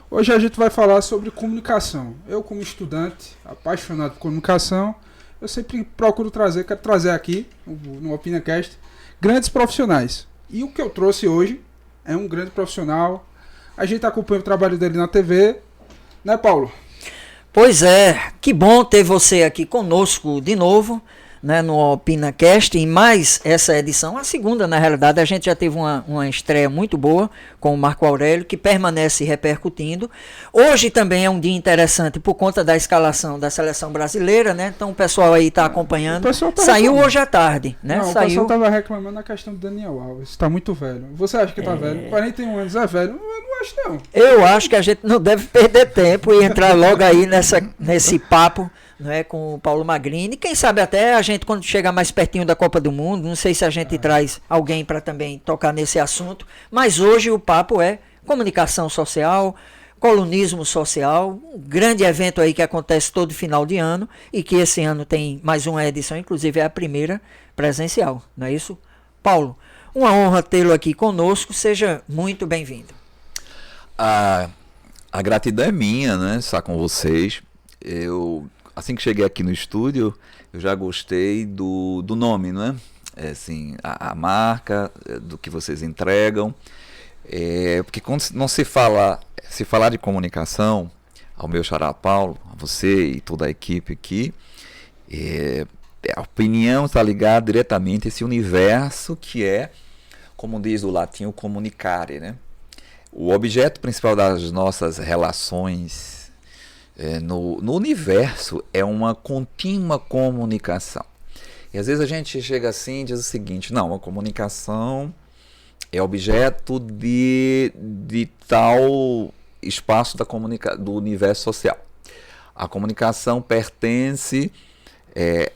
Hoje a gente vai falar sobre comunicação. Eu, como estudante, apaixonado por comunicação, eu sempre procuro trazer, quero trazer aqui, no OpinaCast, grandes profissionais. E o que eu trouxe hoje é um grande profissional. A gente acompanha o trabalho dele na TV, né, Paulo? Pois é, que bom ter você aqui conosco de novo, né, no OpinaCast, em mais essa edição, a segunda na realidade. A gente já teve uma estreia muito boa com o Marco Aurélio, que permanece repercutindo. Hoje também é um dia interessante por conta da escalação da seleção brasileira, né? Então o pessoal aí está acompanhando. Saiu reclamando hoje à tarde, né? Não, o pessoal estava reclamando da questão do Daniel Alves. Está muito velho. Você acha que está velho? 41 anos é velho? Eu não acho, não. Eu acho que a gente não deve perder tempo e entrar logo aí nesse papo, não é, com o Paulo Magrini. Quem sabe até a gente, quando chegar mais pertinho da Copa do Mundo, não sei se a gente traz alguém para também tocar nesse assunto, mas hoje o papo é comunicação social, colunismo social, um grande evento aí que acontece todo final de ano e que esse ano tem mais uma edição, inclusive é a primeira presencial, não é isso? Paulo, uma honra tê-lo aqui conosco, seja muito bem-vindo. A gratidão é minha, né, estar com vocês. Assim que cheguei aqui no estúdio, eu já gostei do nome, não é? Assim, a marca, do que vocês entregam. Porque quando não se falar de comunicação, ao meu xará Paulo, a você e toda a equipe aqui, a opinião está ligada diretamente a esse universo que é, como diz o latim, o comunicare, né? O objeto principal das nossas relações no universo é uma contínua comunicação. E às vezes a gente chega assim e diz o seguinte: não, a comunicação é objeto de tal espaço do universo social. A comunicação pertence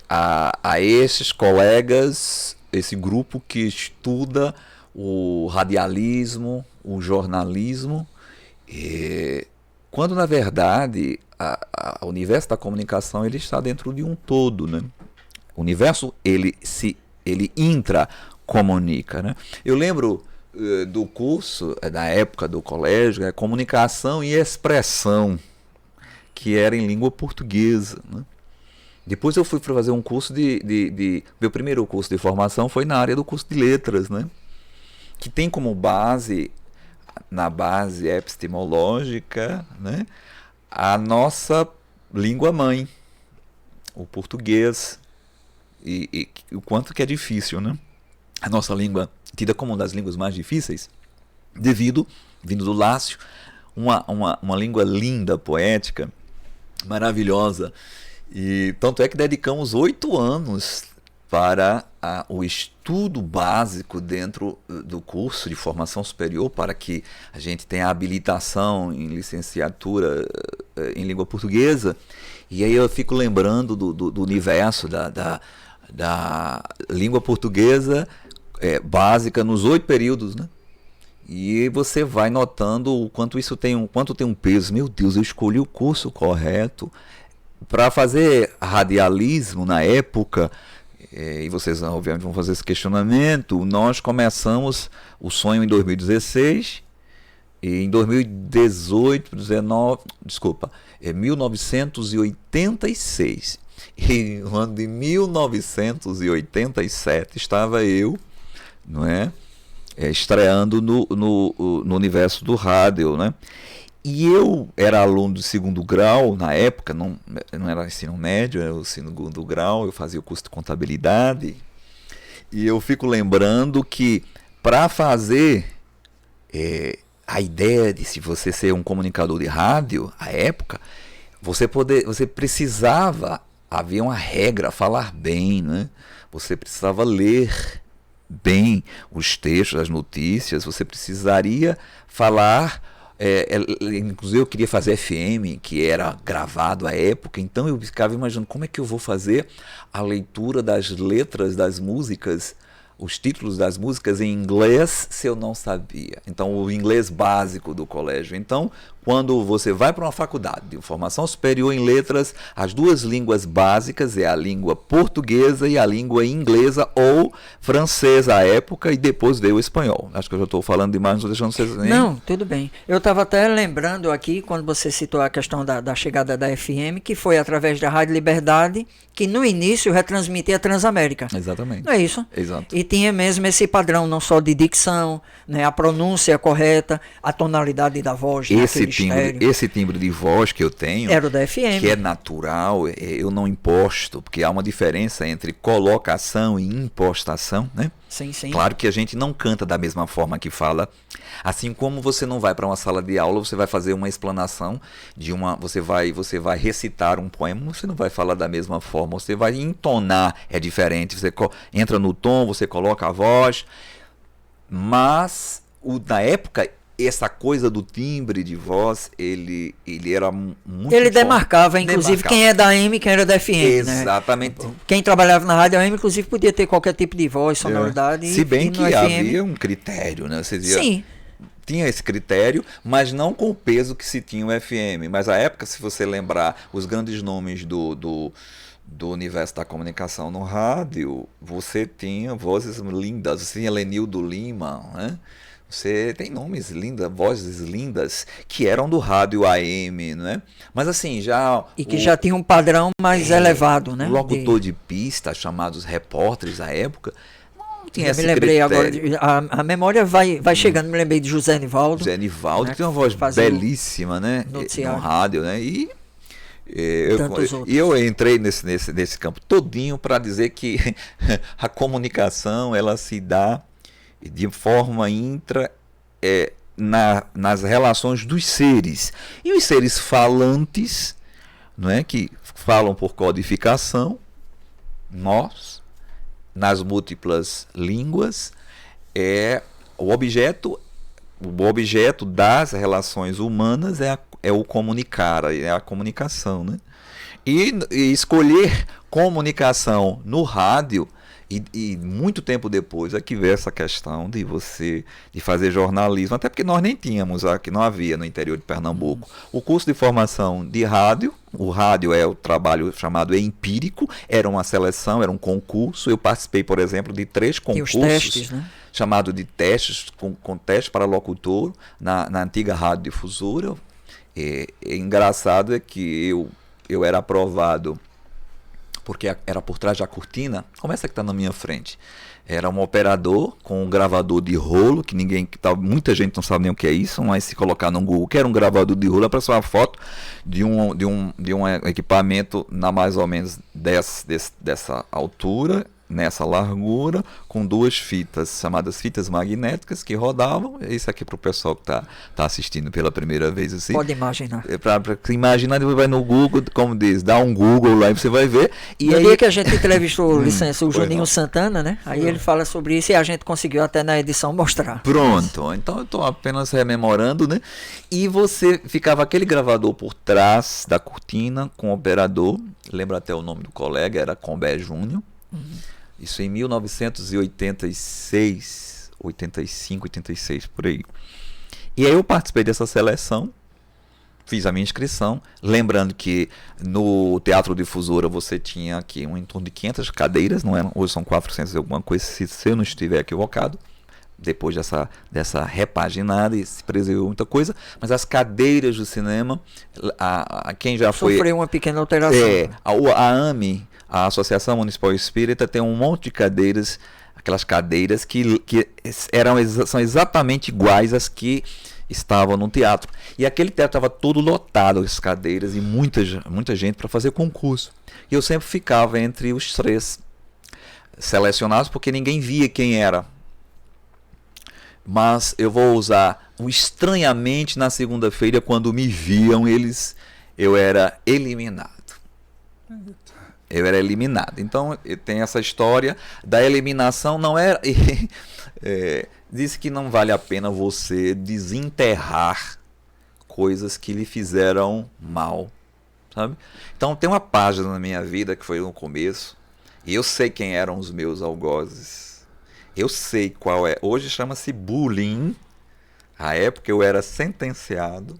a esses colegas, esse grupo que estuda o radialismo, o jornalismo, quando na verdade o universo da comunicação ele está dentro de um todo, né? O universo ele intracomunica, né? Eu lembro do curso da época do colégio, comunicação e expressão, que era em língua portuguesa, né? Depois eu fui para fazer um curso meu primeiro curso de formação foi na área do curso de letras, né? Que tem como base, na base epistemológica, né, a nossa língua mãe, o português, e o quanto que é difícil, né? A nossa língua, tida como uma das línguas mais difíceis, vindo do Lácio, uma língua linda, poética, maravilhosa, e tanto é que dedicamos 8 anos para o estudo básico dentro do curso de formação superior, para que a gente tenha habilitação em licenciatura em língua portuguesa. E aí eu fico lembrando do universo da língua portuguesa básica nos 8 períodos, né? E você vai notando o quanto isso quanto tem um peso. Meu Deus, eu escolhi o curso correto para fazer radialismo na época. E vocês obviamente vão fazer esse questionamento. Nós começamos o sonho em 2016 e em 1986. E no ano de 1987 estava eu, não é, estreando no universo do rádio, né? E eu era aluno do 2º grau, na época, não era ensino médio, era o 2º grau, eu fazia o curso de contabilidade, e eu fico lembrando que para fazer a ideia de se você ser um comunicador de rádio, à época, você precisava, havia uma regra, falar bem, né? Você precisava ler bem os textos, as notícias, você precisaria falar. Inclusive eu queria fazer FM, que era gravado à época, então eu ficava imaginando como é que eu vou fazer a leitura das letras das músicas, os títulos das músicas em inglês, se eu não sabia. Então o inglês básico do colégio. Então quando você vai para uma faculdade de formação superior em letras, as duas línguas básicas é a língua portuguesa e a língua inglesa ou francesa à época, e depois veio o espanhol. Acho que eu já estou falando demais, não estou deixando vocês nem... Não, tudo bem. Eu estava até lembrando aqui, quando você citou a questão da chegada da FM, que foi através da Rádio Liberdade, que no início retransmitia a Transamérica. Exatamente. Não é isso? Exato. E tinha mesmo esse padrão, não só de dicção, né, a pronúncia correta, a tonalidade da voz, Esse timbre de voz que eu tenho, era o da FM. que é natural, eu não imposto, porque há uma diferença entre colocação e impostação, né? Sim, sim. Claro que a gente não canta da mesma forma que fala, assim como você não vai para uma sala de aula, você vai fazer uma explanação de você vai recitar um poema, você não vai falar da mesma forma, você vai entonar, é diferente, você entra no tom, você coloca a voz, mas na época essa coisa do timbre de voz, ele era muito Ele forte. demarcava, inclusive, quem é da AM e quem era da FM. Exatamente. Né? Quem trabalhava na rádio AM, inclusive, podia ter qualquer tipo de voz, sonoridade. Se bem e que havia um critério, né? Você dizia, sim. Tinha esse critério, mas não com o peso que se tinha o FM. Mas a época, se você lembrar os grandes nomes do universo da comunicação no rádio, você tinha vozes lindas, você tinha Lenildo Lima, né? Você tem nomes lindas, vozes lindas, que eram do rádio AM, né? Mas assim, já... E que já tinha um padrão mais elevado, né? O locutor de pista, chamados repórteres da época, não tinha Eu esse me lembrei critério. agora, a memória vai chegando, me lembrei de José Nivaldo. José Nivaldo, né, que tem uma voz belíssima, né? Noticiário. No rádio, né? E Tantos eu entrei nesse campo todinho para dizer que a comunicação, ela se dá de forma nas relações dos seres. E os seres falantes, não é, que falam por codificação, nós, nas múltiplas línguas, o objeto das relações humanas é o comunicar, é a comunicação, né? E escolher comunicação no rádio, e muito tempo depois é que veio essa questão de fazer jornalismo, até porque nós nem tínhamos aqui, não havia no interior de Pernambuco o curso de formação de rádio. O rádio é o trabalho chamado empírico, era uma seleção, era um concurso. Eu participei, por exemplo, de 3 concursos. Tem os testes, né? Chamado de testes, com teste para locutor, na antiga Rádio Difusora. Engraçado é que eu era aprovado, porque era por trás da cortina, como essa que está na minha frente. Era um operador com um gravador de rolo, que muita gente não sabe nem o que é isso, mas se colocar no Google, que era um gravador de rolo, apareceu uma foto de um equipamento na mais ou menos dessa altura, nessa largura, com 2 fitas, chamadas fitas magnéticas, que rodavam. Isso aqui para o pessoal que tá assistindo pela primeira vez. Assim, pode imaginar. Para imaginar, depois vai no Google, como diz, dá um Google lá e você vai ver. E no aí... dia que a gente entrevistou o Juninho Santana, né? Aí ele fala sobre isso e a gente conseguiu até na edição mostrar. Pronto, então eu estou apenas rememorando, né? E você ficava aquele gravador por trás da cortina com o operador, lembra até o nome do colega, era Combé Júnior. Isso em 1986, 85, 86, por aí. E aí eu participei dessa seleção, fiz a minha inscrição, lembrando que no Teatro Difusora você tinha aqui em torno de 500 cadeiras, não eram, hoje são 400 e alguma coisa, se eu não estiver equivocado, depois dessa repaginada, e se preservou muita coisa, mas as cadeiras do cinema, quem já foi... Sofreu uma pequena alteração. A AME, a Associação Municipal Espírita, tem um monte de cadeiras, aquelas cadeiras que são exatamente iguais às que estavam no teatro. E aquele teatro estava todo lotado, as cadeiras, e muita gente para fazer concurso. E eu sempre ficava entre os 3 selecionados, porque ninguém via quem era. Mas eu vou usar o estranhamente na segunda-feira, quando me viam, eu era eliminado. Então, tem essa história da eliminação. Não era... diz que não vale a pena você desenterrar coisas que lhe fizeram mal, sabe? Então, tem uma página na minha vida que foi no começo, e eu sei quem eram os meus algozes. Eu sei qual é. Hoje chama-se bullying. À época eu era sentenciado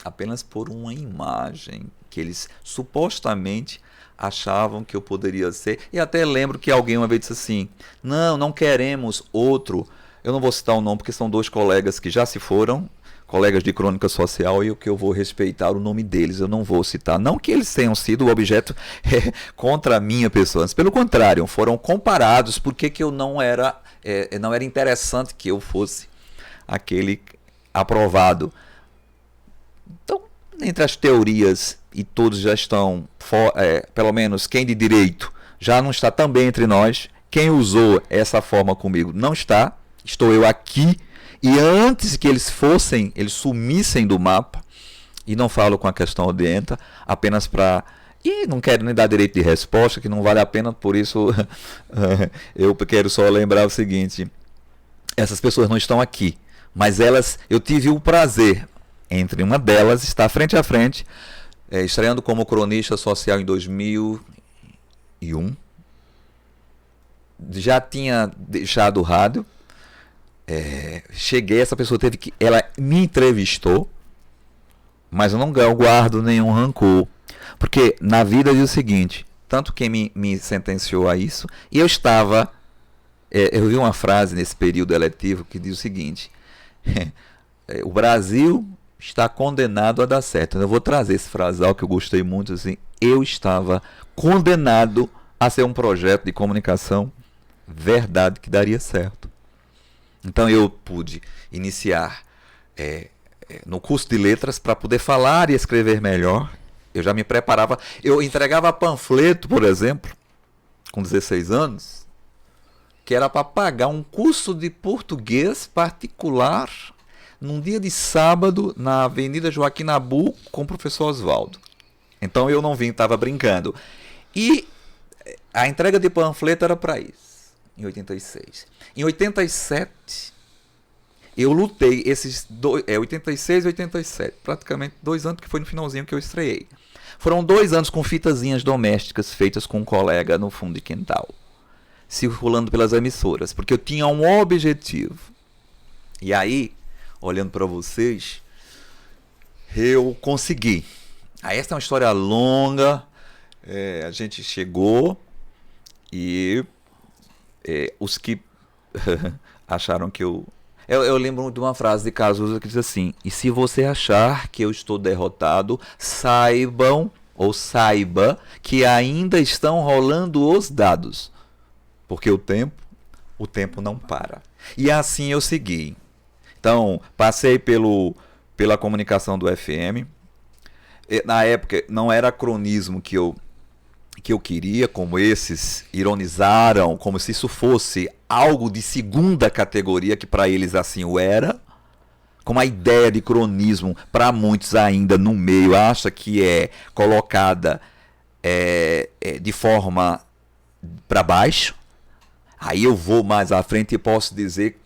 apenas por uma imagem que eles supostamente achavam que eu poderia ser. E até lembro que alguém uma vez disse assim: não queremos outro. Eu não vou citar o nome porque são 2 colegas que já se foram, colegas de crônica social, e o que eu vou respeitar o nome deles, eu não vou citar. Não que eles tenham sido o objeto contra a minha pessoa, mas pelo contrário, foram comparados porque que eu não era interessante que eu fosse aquele aprovado. Então, entre as teorias, e todos já estão, pelo menos quem de direito já não está também entre nós, quem usou essa forma comigo não está, estou eu aqui. E antes que eles sumissem do mapa, e não falo com a questão odienta, apenas para... E não quero nem dar direito de resposta, que não vale a pena, por isso eu quero só lembrar o seguinte: essas pessoas não estão aqui, mas eu tive o prazer, entre uma delas, estar frente a frente, estreando como cronista social em 2001. Já tinha deixado o rádio. Cheguei, essa pessoa ela me entrevistou, mas eu não guardo nenhum rancor, porque na vida diz o seguinte: tanto quem me sentenciou a isso, e eu vi uma frase nesse período eletivo que diz o seguinte: o Brasil está condenado a dar certo. Eu vou trazer esse frasal que eu gostei muito, assim: eu estava condenado a ser um projeto de comunicação verdade que daria certo. Então eu pude iniciar no curso de letras para poder falar e escrever melhor. Eu já me preparava. Eu entregava panfleto, por exemplo, com 16 anos, que era para pagar um curso de português particular num dia de sábado na Avenida Joaquim Nabuco com o professor Oswaldo. Então eu não estava brincando. E a entrega de panfleto era para isso. Em 86. Em 87, eu lutei 86 e 87, praticamente 2 anos, que foi no finalzinho que eu estreiei. Foram 2 anos com fitazinhas domésticas feitas com um colega no fundo de quintal, circulando pelas emissoras, porque eu tinha um objetivo. E aí, olhando para vocês, eu consegui. Essa é uma história longa, a gente chegou e... os que acharam que eu lembro de uma frase de Cazuza que diz assim: e se você achar que eu estou derrotado, saiba que ainda estão rolando os dados, porque o tempo não para. E assim eu segui. Então, passei pela comunicação do FM. Na época não era cronismo que eu queria, como esses ironizaram, como se isso fosse algo de segunda categoria, que para eles assim o era, como a ideia de cronismo, para muitos ainda no meio, acha que é colocada de forma para baixo. Aí eu vou mais à frente e posso dizer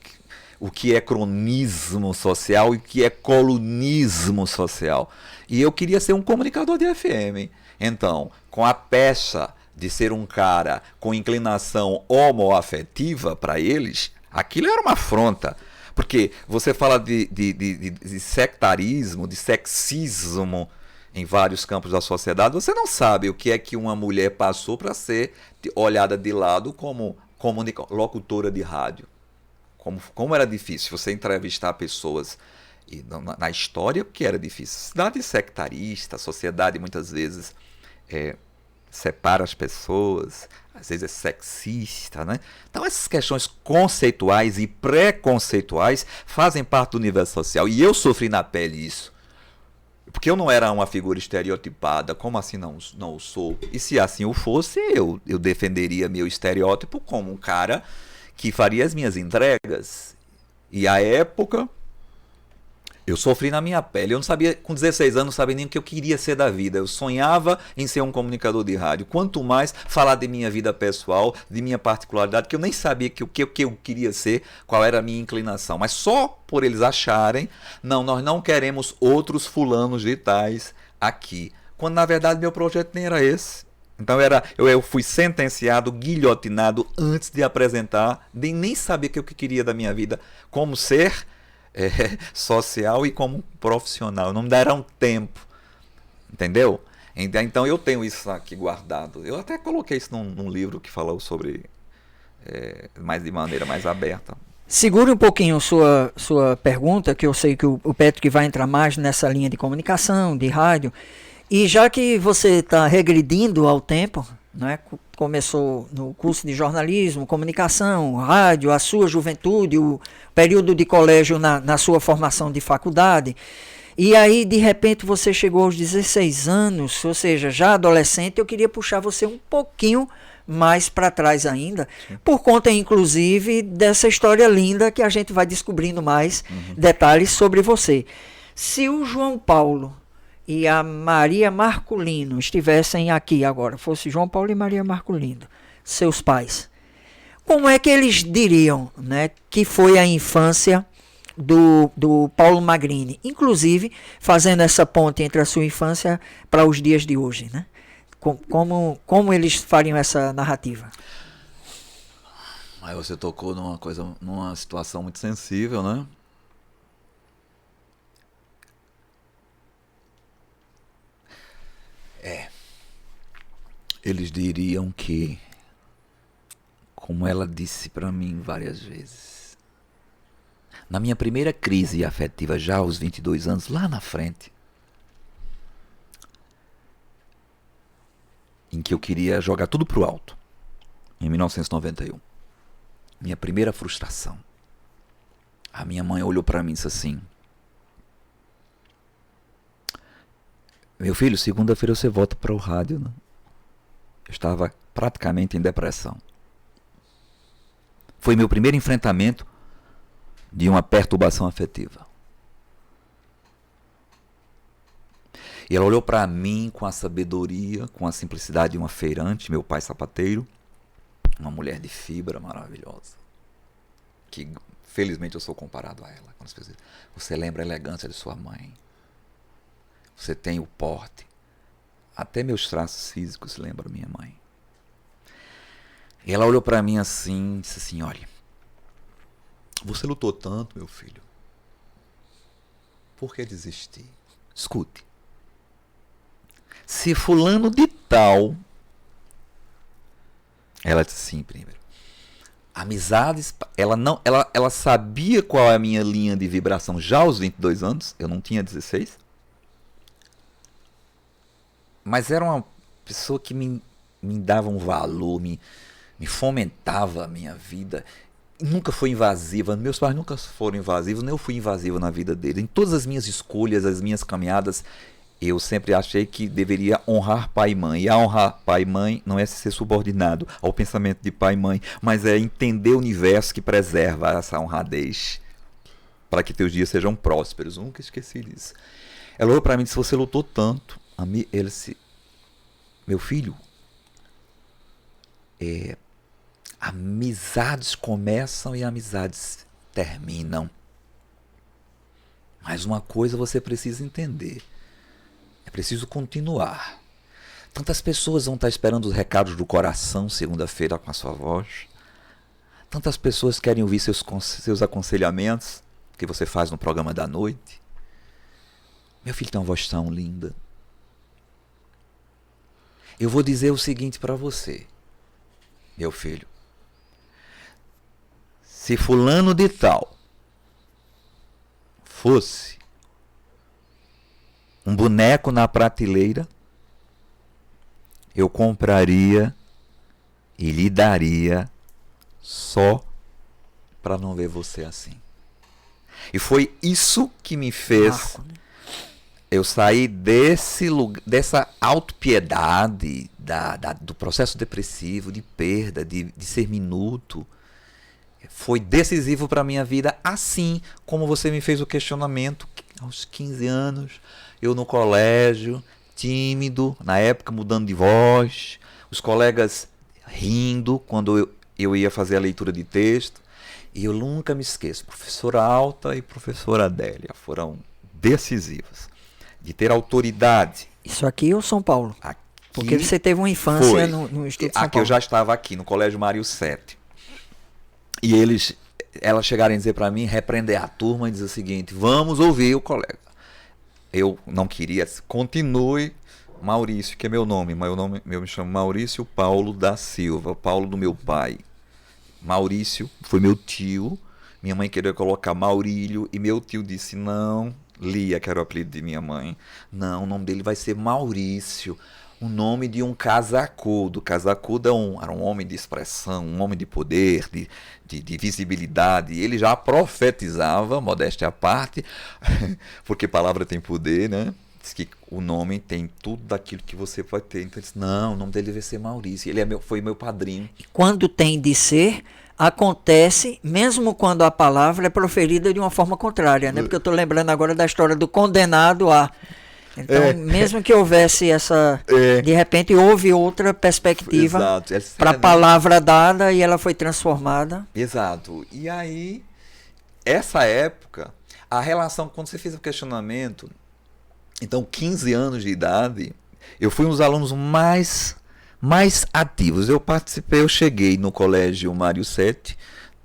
o que é cronismo social e o que é colunismo social. E eu queria ser um comunicador de FM. Então, com a pecha de ser um cara com inclinação homoafetiva para eles, aquilo era uma afronta. Porque você fala de sectarismo, de sexismo em vários campos da sociedade, você não sabe o que é que uma mulher passou para ser olhada de lado como locutora de rádio. Como era difícil você entrevistar pessoas na história, que era difícil. Cidade sectarista, a sociedade muitas vezes separa as pessoas, às vezes é sexista, né? Então essas questões conceituais e preconceituais fazem parte do universo social. E eu sofri na pele isso. Porque eu não era uma figura estereotipada, como assim não o sou? E se assim o fosse, eu defenderia meu estereótipo como um cara que faria as minhas entregas. E à época, eu sofri na minha pele. Eu não sabia, com 16 anos, não sabia nem o que eu queria ser da vida. Eu sonhava em ser um comunicador de rádio. Quanto mais falar de minha vida pessoal, de minha particularidade, que eu nem sabia o que eu queria ser, qual era a minha inclinação. Mas só por eles acharem, não, nós não queremos outros fulanos de tais aqui. Quando na verdade meu projeto nem era esse. Então eu fui sentenciado, guilhotinado antes de apresentar, de nem saber o que eu queria da minha vida, como ser social e como profissional. Não me deram tempo, entendeu? Então eu tenho isso aqui guardado. Eu até coloquei isso num livro que falou sobre mais de maneira mais aberta. Segure um pouquinho sua pergunta, que eu sei que o Patrick vai entrar mais nessa linha de comunicação, de rádio. E já que você está regredindo ao tempo, né, começou no curso de jornalismo, comunicação, rádio, a sua juventude, o período de colégio na sua formação de faculdade, e aí de repente você chegou aos 16 anos, ou seja, já adolescente, eu queria puxar você um pouquinho mais para trás ainda, por conta inclusive dessa história linda que a gente vai descobrindo mais detalhes sobre você. Se o João Paulo e a Maria Marculino estivessem aqui agora, fosse João Paulo e Maria Marculino, seus pais, como é que eles diriam, né, que foi a infância do Paulo Magrini, inclusive fazendo essa ponte entre a sua infância para os dias de hoje, né? Como eles fariam essa narrativa? Aí você tocou numa situação muito sensível, né? Eles diriam que, como ela disse para mim várias vezes, na minha primeira crise afetiva, já aos 22 anos, lá na frente, em que eu queria jogar tudo pro alto, em 1991, minha primeira frustração, a minha mãe olhou para mim e disse assim: meu filho, segunda-feira você volta para o rádio, né? Eu estava praticamente em depressão. Foi meu primeiro enfrentamento de uma perturbação afetiva. E ela olhou para mim com a sabedoria, com a simplicidade de uma feirante, meu pai sapateiro, uma mulher de fibra maravilhosa, que felizmente eu sou comparado a ela. Quando as pessoas dizem, você lembra a elegância de sua mãe, você tem o porte, até meus traços físicos lembram minha mãe. E ela olhou para mim assim, disse assim: olha, você lutou tanto, meu filho, por que desistir? Escute, se fulano de tal, ela disse assim, primeiro, amizades, ela sabia qual é a minha linha de vibração já aos 22 anos, eu não tinha 16, mas era uma pessoa que me dava um valor, me fomentava a minha vida, nunca foi invasiva, meus pais nunca foram invasivos, nem eu fui invasivo na vida deles. Em todas as minhas escolhas, as minhas caminhadas, eu sempre achei que deveria honrar pai e mãe. E a honrar pai e mãe não é ser subordinado ao pensamento de pai e mãe, mas é entender o universo que preserva essa honradez, para que teus dias sejam prósperos. Eu nunca esqueci disso. Ela olhou para mim e disse: você lutou tanto. Ele disse: meu filho, amizades começam e amizades terminam. Mas uma coisa você precisa entender: é preciso continuar. Tantas pessoas vão estar esperando os recados do coração segunda-feira com a sua voz. Tantas pessoas querem ouvir seus aconselhamentos que você faz no programa da noite. Meu filho tem uma voz tão linda. Eu vou dizer o seguinte para você, meu filho. Se fulano de tal fosse um boneco na prateleira, eu compraria e lhe daria só para não ver você assim. E foi isso que me fez eu sair dessa autopiedade, do processo depressivo, de perda, de ser minuto. Foi decisivo para a minha vida, assim como você me fez o questionamento aos 15 anos, eu no colégio, tímido, na época mudando de voz, os colegas rindo quando eu ia fazer a leitura de texto. E eu nunca me esqueço, professora Alta e professora Adélia foram decisivas, de ter autoridade. Isso aqui ou São Paulo? Aqui, porque você teve uma infância no Instituto São Aqui Paulo. eu já estava aqui no Colégio Mário 7. E eles elas chegarem a dizer para mim, repreender a turma e dizer o seguinte: vamos ouvir o colega. Eu não queria, continue Maurício, que é meu nome, mas eu me chamo Maurício Paulo da Silva, Paulo do meu pai. Maurício foi meu tio, minha mãe queria colocar Maurílio, e meu tio disse: não, Lia, que era o apelido de minha mãe, não, o nome dele vai ser Maurício, o nome de um casacudo. Casacudo era um homem de expressão, um homem de poder, de visibilidade. Ele já profetizava, modéstia à parte, porque palavra tem poder, né? Diz que o nome tem tudo daquilo que você pode ter. Então ele disse: não, o nome dele vai ser Maurício. Ele foi meu padrinho. Quando tem de ser, acontece, mesmo quando a palavra é proferida de uma forma contrária, né? Porque eu estou lembrando agora da história do condenado a... Então, mesmo que houvesse essa... De repente houve outra perspectiva para a palavra dada e ela foi transformada. Exato. E aí, essa época, a relação, quando você fez o questionamento, então 15 anos de idade, eu fui um dos alunos mais ativos. Eu cheguei no colégio Mário Sete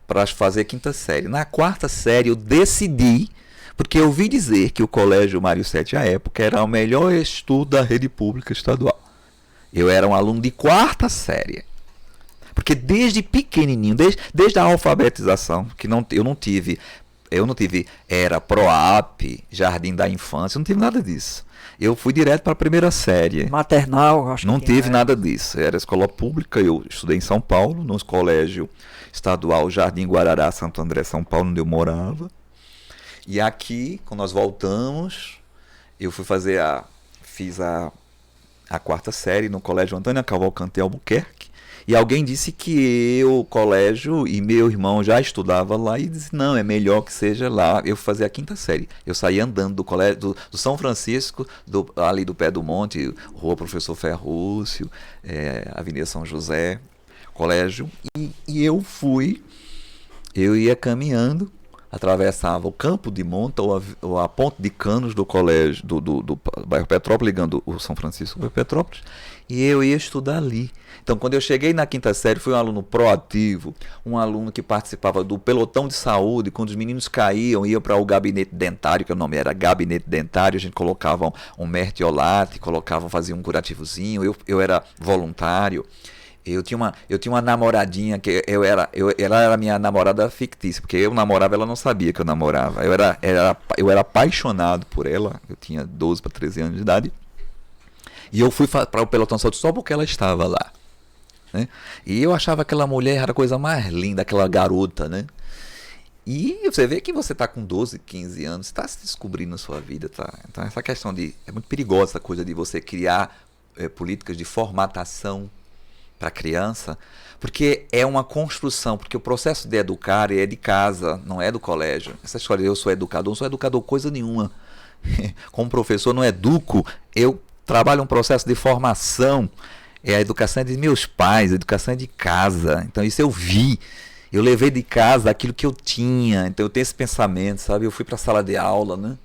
para fazer a 5ª série. Na 4ª série eu decidi, porque eu ouvi dizer que o colégio Mário Sete à época era o melhor estudo da rede pública estadual. Eu era um aluno de 4ª série. Porque desde pequenininho, desde a alfabetização, que eu não tive era PROAP, Jardim da Infância, eu não tive nada disso. Eu fui direto para a 1ª série. Maternal, acho que não teve nada disso. Era escola pública, eu estudei em São Paulo, no colégio estadual Jardim Guarará, Santo André, São Paulo, onde eu morava. E aqui, quando nós voltamos, eu fiz a 4ª série no colégio Antônio Cavalcante Albuquerque. E alguém disse que o colégio e meu irmão já estudava lá e disse: não, é melhor que seja lá. Eu fui fazer a 5ª série. Eu saí andando do colégio do São Francisco, ali do pé do monte, Rua Professor Ferrúcio, Avenida São José, colégio. E eu ia caminhando, atravessava o Campo de Monta ou a ponte de canos do colégio, do bairro Petrópolis, ligando o São Francisco com Petrópolis, e eu ia estudar ali. Então, quando eu cheguei na 5ª série, fui um aluno proativo, um aluno que participava do pelotão de saúde. Quando os meninos caíam, iam para o gabinete dentário, que o nome era gabinete dentário, a gente colocava um mertiolate, fazia um curativozinho, eu era voluntário. Eu tinha uma namoradinha, que ela era minha namorada fictícia, porque eu namorava, ela não sabia que eu namorava. Eu era apaixonado por ela, eu tinha 12 para 13 anos de idade, e eu fui para o pelotão de saúde só porque ela estava lá. Né? E eu achava aquela mulher era a coisa mais linda, aquela garota, né? E você vê que você está com 12, 15 anos, está se descobrindo na sua vida, tá? Então essa questão é muito perigosa, essa coisa de você criar políticas de formatação para a criança, porque é uma construção, porque o processo de educar é de casa, não é do colégio. Essa história de eu sou educador, não sou educador coisa nenhuma. Como professor não educo, eu trabalho um processo de formação. A educação é de meus pais, a educação é de casa. Então isso eu vi. Eu levei de casa aquilo que eu tinha. Então eu tenho esse pensamento, sabe? Eu fui para a sala de aula, né?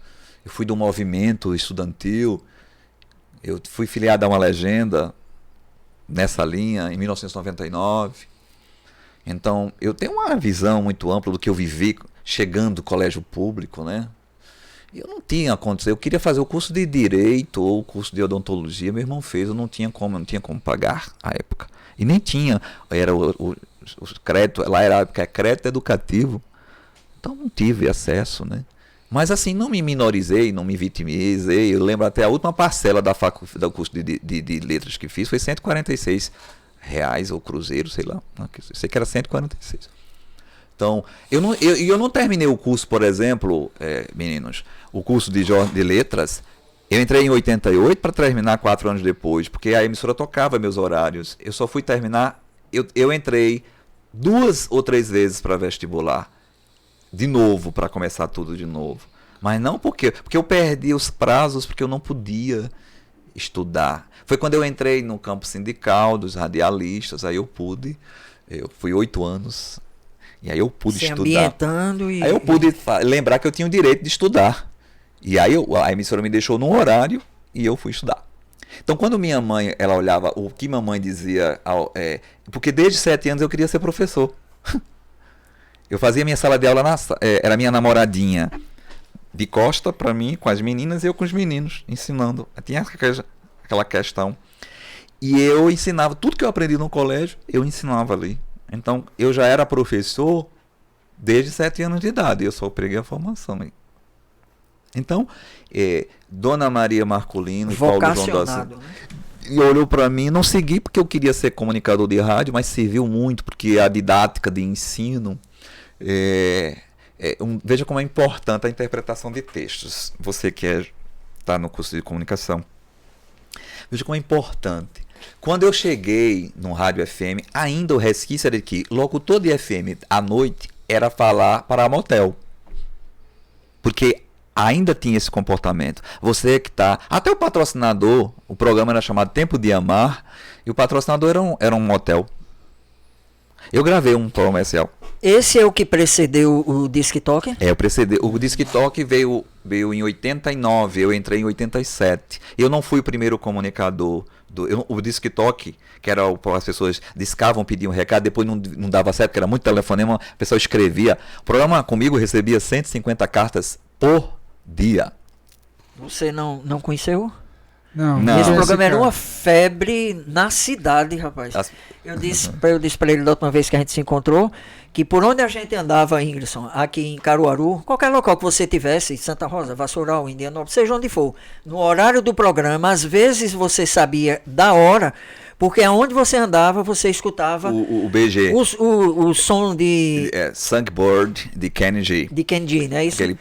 Eu fui do movimento estudantil. Eu fui filiado a uma legenda nessa linha em 1999. Então eu tenho uma visão muito ampla do que eu vivi chegando do colégio público, né? Eu não tinha condição, eu queria fazer o curso de Direito ou o curso de Odontologia, meu irmão fez, eu não tinha como pagar à época. E nem tinha, era o crédito, lá era a época crédito educativo, então não tive acesso, né? Mas assim, não me minorizei, não me vitimizei, eu lembro até a última parcela do curso de letras que fiz foi R$146 ou cruzeiro, sei lá, sei que era 146. Então, eu não terminei o curso, por exemplo, meninos, o curso de letras, eu entrei em 88 para terminar 4 anos depois, porque a emissora tocava meus horários. Eu só fui terminar, eu entrei 2 ou 3 vezes para vestibular, de novo, para começar tudo de novo. Mas não porque eu perdi os prazos, porque eu não podia estudar. Foi quando eu entrei no campo sindical dos radialistas, aí eu fui 8 anos... E aí eu pude estudar. Aí eu pude lembrar que eu tinha o direito de estudar. E aí a emissora me deixou num horário e eu fui estudar. Então quando minha mãe, ela olhava o que mamãe dizia, porque desde 7 anos eu queria ser professor. Eu fazia minha sala de aula, era minha namoradinha de costa para mim, com as meninas, e eu com os meninos, ensinando. Tinha aquela questão. E eu ensinava, tudo que eu aprendi no colégio, eu ensinava ali. Então, eu já era professor desde 7 anos de idade, eu só peguei a formação. Então, Dona Maria Marculino e Paulo João da Silva, e olhou para mim, não segui porque eu queria ser comunicador de rádio, mas serviu muito, porque a didática de ensino, veja como é importante a interpretação de textos. Você que está no curso de comunicação, veja como é importante. Quando eu cheguei no rádio FM, ainda o resquício era de que locutor de FM à noite era falar para motel. Porque ainda tinha esse comportamento. Você que está... Até o patrocinador, o programa era chamado Tempo de Amar, e o patrocinador era um motel. Eu gravei um comercial. Esse é o que precedeu o Disque Toque? O Disque Toque veio em 89, eu entrei em 87. Eu não fui o primeiro comunicador. O Disque Toque, que era as pessoas discavam, pediam recado, depois não dava certo, porque era muito telefonema, a pessoa escrevia. O programa comigo recebia 150 cartas por dia. Você não conheceu? Não. Esse programa era uma febre na cidade, rapaz. Eu disse para ele da última vez que a gente se encontrou, que por onde a gente andava, Ingridson, aqui em Caruaru, qualquer local que você tivesse, Santa Rosa, Vassoural, Indianópolis, seja onde for, no horário do programa, às vezes você sabia da hora, porque aonde você andava, você escutava o BG. O som de... Songboard de Kenny G. De Kenny G, né? Isso. Aquele...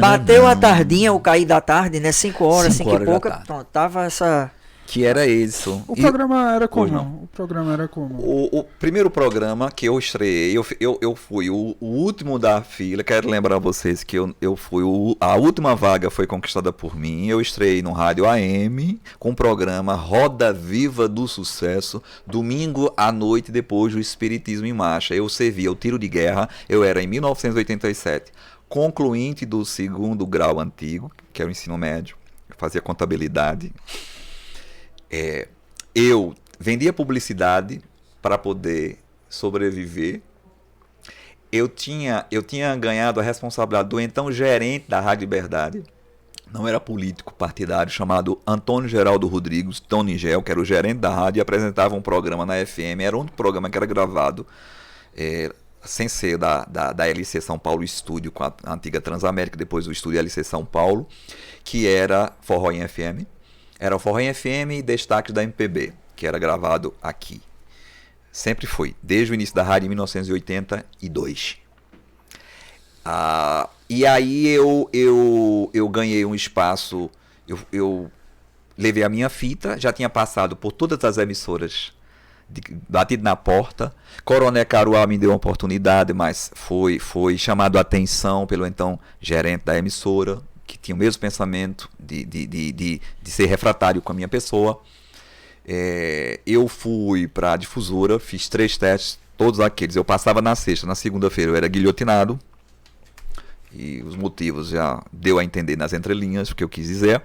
Bateu a tardinha, o cair da tarde, né? 5 horas, 5 e pouca. Pronto, tava essa... Que era isso. O programa era como? O programa era como? O primeiro programa que eu estreiei, eu fui o último da fila. Quero lembrar vocês que eu fui a última vaga foi conquistada por mim. Eu estreiei no Rádio AM com o programa Roda Viva do Sucesso, domingo à noite depois do Espiritismo em Marcha. Eu servia o tiro de guerra, eu era em 1987, concluinte do 2º grau antigo, que é o ensino médio. Eu fazia contabilidade. Eu vendia publicidade para poder sobreviver. Eu tinha ganhado a responsabilidade do então gerente da Rádio Liberdade, não era político partidário, chamado Antônio Geraldo Rodrigues, Tony Gel, que era o gerente da rádio, e apresentava um programa na FM. Era um programa que era gravado sem ser da LC São Paulo Estúdio, com a antiga Transamérica, depois o estúdio LC São Paulo, que era Forró em FM. Era o Forró em FM e Destaques da MPB, que era gravado aqui. Sempre foi, desde o início da rádio, em 1982. E aí eu ganhei um espaço, eu levei a minha fita, já tinha passado por todas as emissoras, batido na porta. Coronel Caruá me deu uma oportunidade, mas foi chamado a atenção pelo então gerente da emissora, que tinha o mesmo pensamento de ser refratário com a minha pessoa. Eu fui para a difusora, fiz 3 testes, todos aqueles. Eu passava na sexta, na segunda-feira eu era guilhotinado, e os motivos já deu a entender nas entrelinhas o que eu quis dizer.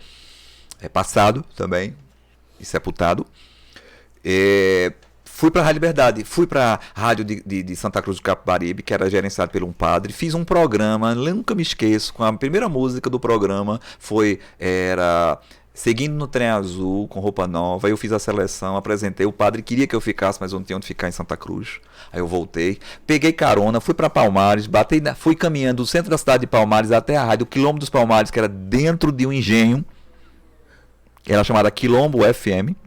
Passado também, e sepultado. Fui para a Rádio Liberdade, fui para a rádio de Santa Cruz do Capibaribe, que era gerenciado por um padre. Fiz um programa, nunca me esqueço, com a primeira música do programa era Seguindo no Trem Azul, com roupa nova. Aí eu fiz a seleção, apresentei. O padre queria que eu ficasse, mas eu não tinha onde ficar em Santa Cruz. Aí eu voltei, peguei carona, fui para Palmares, fui caminhando do centro da cidade de Palmares até a rádio, o Quilombo dos Palmares, que era dentro de um engenho. Era chamada Quilombo FM.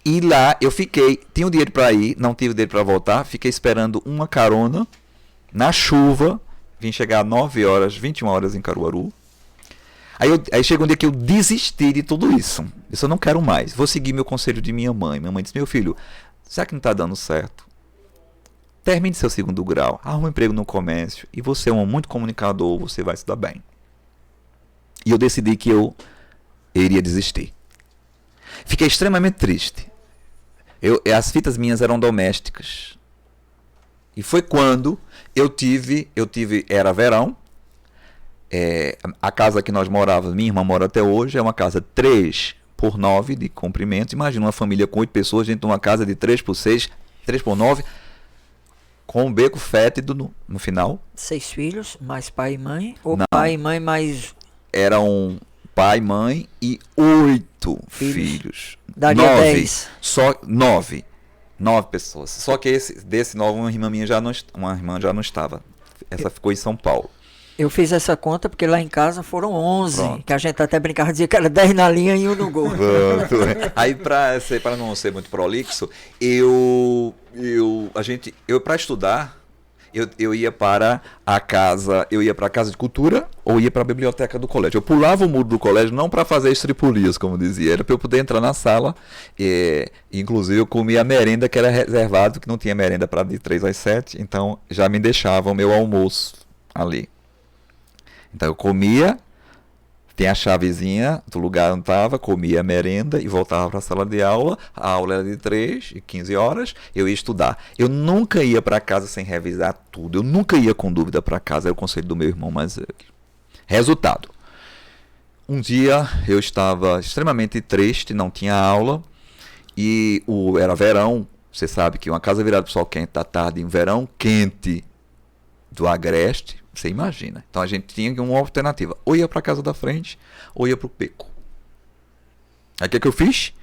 E lá eu fiquei, tinha um dinheiro para ir, não tive dinheiro para voltar, fiquei esperando uma carona, na chuva, vim chegar às 21 horas em Caruaru. Aí chegou um dia que eu desisti de tudo isso. Eu disse, eu não quero mais, vou seguir meu conselho de minha mãe. Minha mãe disse, meu filho, será que não está dando certo? Termine seu 2º grau, arruma um emprego no comércio, e você é muito comunicador, você vai se dar bem. E eu decidi que eu iria desistir. Fiquei extremamente triste. As fitas minhas eram domésticas. E foi quando eu tive, era verão, a casa que nós morávamos, minha irmã mora até hoje, é uma casa 3 por 9 de comprimento. Imagina uma família com 8 pessoas dentro de uma casa de 3 por 6, 3 por 9, com um beco fétido no final. 6 filhos, mais pai e mãe? Ou Não. pai e mãe mais... Era um pai, mãe e 8 filhos. Daria 9. 10. Só 9. 9 pessoas. Só que desse 9, uma irmã já não estava. Essa ficou em São Paulo. Eu fiz essa conta porque lá em casa foram 11. Pronto. Que a gente até brincava, dizia que era 10 na linha e 1 no gol. Aí, para não ser muito prolixo, eu para estudar, eu ia para a casa de cultura ou ia para a biblioteca do colégio. Eu pulava o muro do colégio não para fazer estripulias, como dizia, era para eu poder entrar na sala. Inclusive eu comia a merenda que era reservado, que não tinha merenda para de 3 às 7, então já me deixavam o meu almoço ali. Então eu comia, tem a chavezinha do lugar onde estava, comia a merenda e voltava para a sala de aula. A aula era de 3 e 15 horas, eu ia estudar. Eu nunca ia para casa sem revisar tudo, eu nunca ia com dúvida para casa, era o conselho do meu irmão mais velho. Resultado, um dia eu estava extremamente triste, não tinha aula, e era verão, você sabe que uma casa virada para o sol quente da tarde, em verão quente do Agreste, você imagina. Então a gente tinha uma alternativa. Ou ia para a casa da frente, ou ia para o beco. Aí o que eu fiz?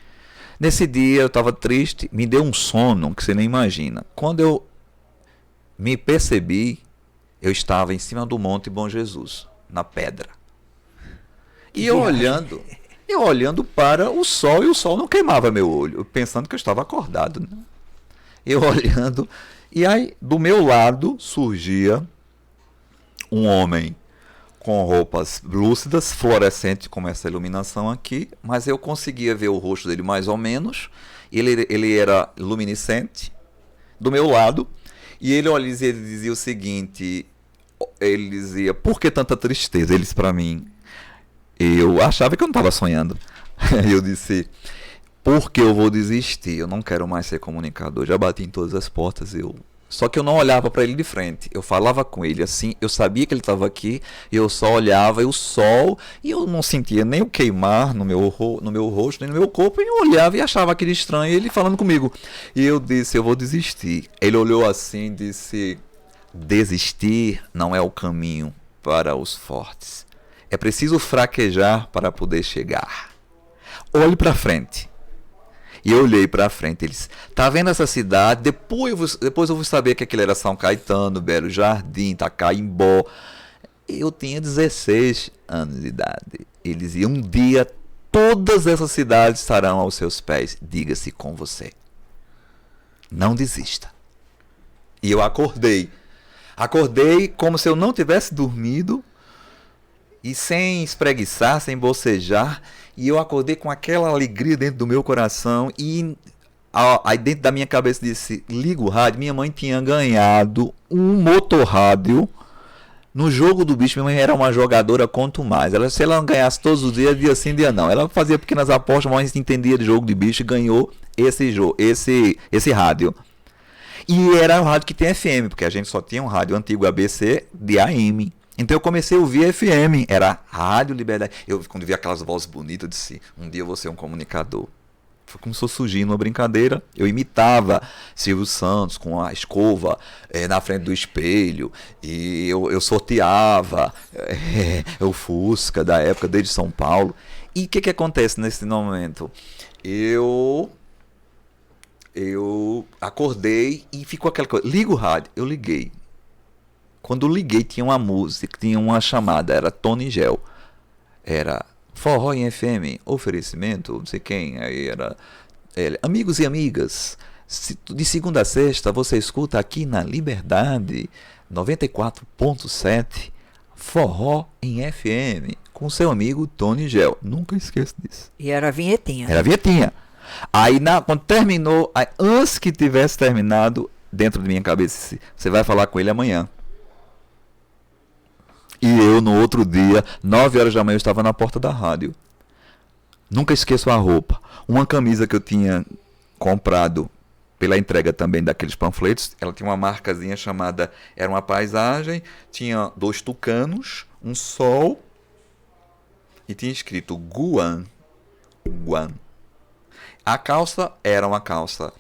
Nesse dia eu estava triste, me deu um sono que você nem imagina. Quando eu me percebi, eu estava em cima do Monte Bom Jesus, na pedra. E eu olhando para o sol, e o sol não queimava meu olho, pensando que eu estava acordado, né? Eu olhando, e aí do meu lado surgia um homem com roupas lúcidas, fluorescente, como essa iluminação aqui, mas eu conseguia ver o rosto dele mais ou menos. Ele era luminescente, do meu lado, e ele dizia o seguinte, ele dizia, por que tanta tristeza? Ele disse para mim, eu achava que eu não estava sonhando. Eu disse, porque eu vou desistir, eu não quero mais ser comunicador, já bati em todas as portas, Só que eu não olhava para ele de frente, eu falava com ele assim, eu sabia que ele estava aqui, eu só olhava e o sol, e eu não sentia nem o queimar no meu rosto, nem no meu corpo, e eu olhava e achava aquele estranho, ele falando comigo. E eu disse, eu vou desistir. Ele olhou assim e disse, desistir não é o caminho para os fortes. É preciso fraquejar para poder chegar. Olhe para frente. E eu olhei pra frente, eles, tá vendo essa cidade? Depois eu vou saber que aquilo era São Caetano, Belo Jardim, Itacaimbó. Eu tinha 16 anos de idade. Eles iam, um dia, todas essas cidades estarão aos seus pés. Diga-se com você. Não desista. E eu acordei. Acordei como se eu não tivesse dormido, e sem espreguiçar, sem bocejar. E eu acordei com aquela alegria dentro do meu coração. E aí dentro da minha cabeça disse, liga o rádio. Minha mãe tinha ganhado um motorrádio no jogo do bicho. Minha mãe era uma jogadora quanto mais. Se ela não ganhasse todos os dias, dia sim, dia não. Ela fazia pequenas apostas, mas entendia de jogo de bicho e ganhou esse rádio. E era um rádio que tem FM, porque a gente só tinha um rádio antigo ABC de AM. Então eu comecei a ouvir FM, era Rádio Liberdade. Quando vi aquelas vozes bonitas, eu disse, um dia eu vou ser um comunicador. Começou a surgir numa brincadeira, eu imitava Silvio Santos com a escova na frente do espelho, e eu sorteava o Fusca da época, desde São Paulo. E o que acontece nesse momento? Eu acordei e ficou aquela coisa, liga o rádio, eu liguei. Quando liguei, tinha uma música, tinha uma chamada, era Tony Gel. Era Forró em FM, oferecimento, não sei quem, aí era amigos e amigas, de segunda a sexta você escuta aqui na Liberdade 94.7, Forró em FM, com seu amigo Tony Gel. Nunca esqueço disso. E era a vinhetinha. Era a vinhetinha. Aí quando terminou, antes que tivesse terminado, dentro da minha cabeça, você vai falar com ele amanhã. E eu, no outro dia, 9 horas da manhã, eu estava na porta da rádio. Nunca esqueço a roupa. Uma camisa que eu tinha comprado pela entrega também daqueles panfletos, ela tinha uma marcazinha chamada, era uma paisagem, tinha 2 tucanos, um sol, e tinha escrito Guam, One. A calça era uma calça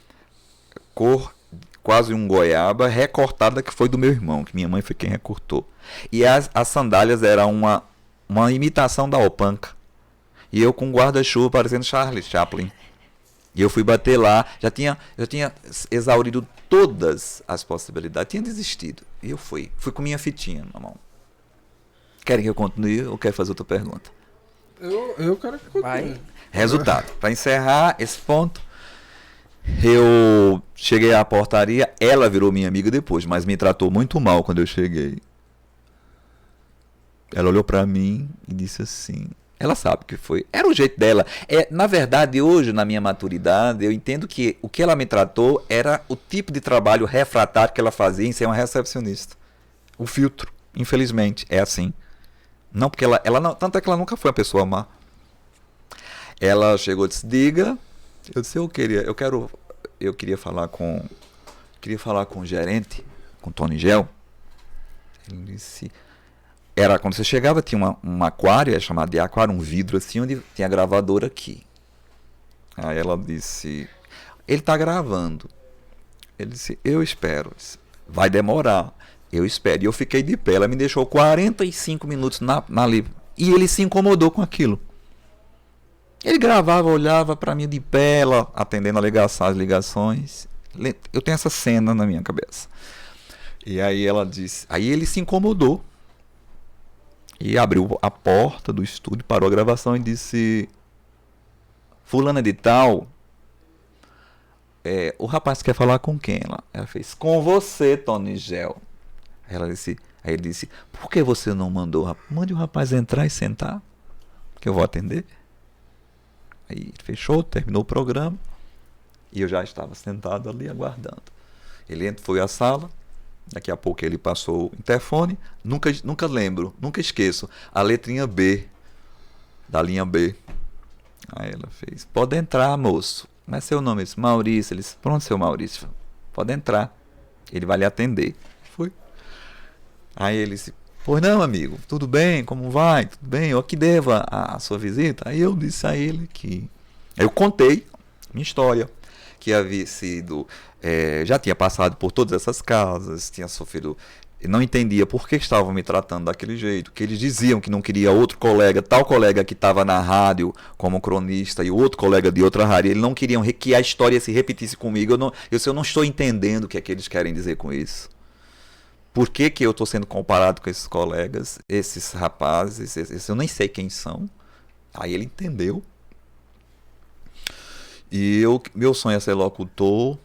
cor quase um goiaba, recortada, que foi do meu irmão, que minha mãe foi quem recortou. E as sandálias eram uma imitação da Opanca. E eu com guarda-chuva parecendo Charlie Chaplin. E eu fui bater lá, eu tinha exaurido todas as possibilidades, tinha desistido. E eu fui com minha fitinha na mão. Querem que eu continue ou quer fazer outra pergunta? Eu quero que continue. Vai. Resultado, para encerrar esse ponto, eu cheguei à portaria, ela virou minha amiga depois, mas me tratou muito mal quando eu cheguei. Ela olhou para mim e disse assim, ela sabe o que foi, era o jeito dela. Na verdade, hoje, na minha maturidade, eu entendo que o que ela me tratou era o tipo de trabalho refratário que ela fazia em ser uma recepcionista. O filtro, infelizmente, é assim. Não, porque ela não, tanto é que ela nunca foi uma pessoa má. Ela chegou e disse, diga. Eu disse, eu queria falar com o gerente, com o Tony Gel. Ele disse, quando você chegava, tinha um aquário, é chamado de aquário, um vidro assim, onde tinha a gravadora aqui. Aí ela disse, ele está gravando. Ele disse, eu espero. Disse, vai demorar. Eu espero. E eu fiquei de pé. Ela me deixou 45 minutos na livre. E ele se incomodou com aquilo. Ele gravava, olhava para mim de pé, ela atendendo as ligações. Eu tenho essa cena na minha cabeça. E aí ela disse... Aí ele se incomodou. E abriu a porta do estúdio, parou a gravação e disse... Fulana de tal... o rapaz quer falar com quem? Ela fez... Com você, Tony Gel. Aí ele disse... Por que você não mandou? Mande o rapaz entrar e sentar. Que eu vou atender. Aí fechou, terminou o programa. E eu já estava sentado ali aguardando. Ele foi à sala. Daqui a pouco ele passou o interfone. Nunca lembro, nunca esqueço. A letrinha B. Da linha B. Aí ela fez. Pode entrar, moço. Como é seu nome? Eu disse, Maurício. Ele disse, pronto, seu Maurício. Pode entrar. Ele vai lhe atender. Foi. Aí ele disse, pois não, amigo, tudo bem? Como vai? Tudo bem? Eu que devo a sua visita? Aí eu disse a ele que... Eu contei minha história, que havia sido... já tinha passado por todas essas casas, tinha sofrido... Não entendia por que estavam me tratando daquele jeito, que eles diziam que não queria outro colega, tal colega que estava na rádio como cronista e outro colega de outra rádio, eles não queriam que a história se repetisse comigo. Eu não estou entendendo o que é que eles querem dizer com isso. Por que eu estou sendo comparado com esses colegas, esses rapazes, eu nem sei quem são. Aí ele entendeu. E meu sonho é ser locutor.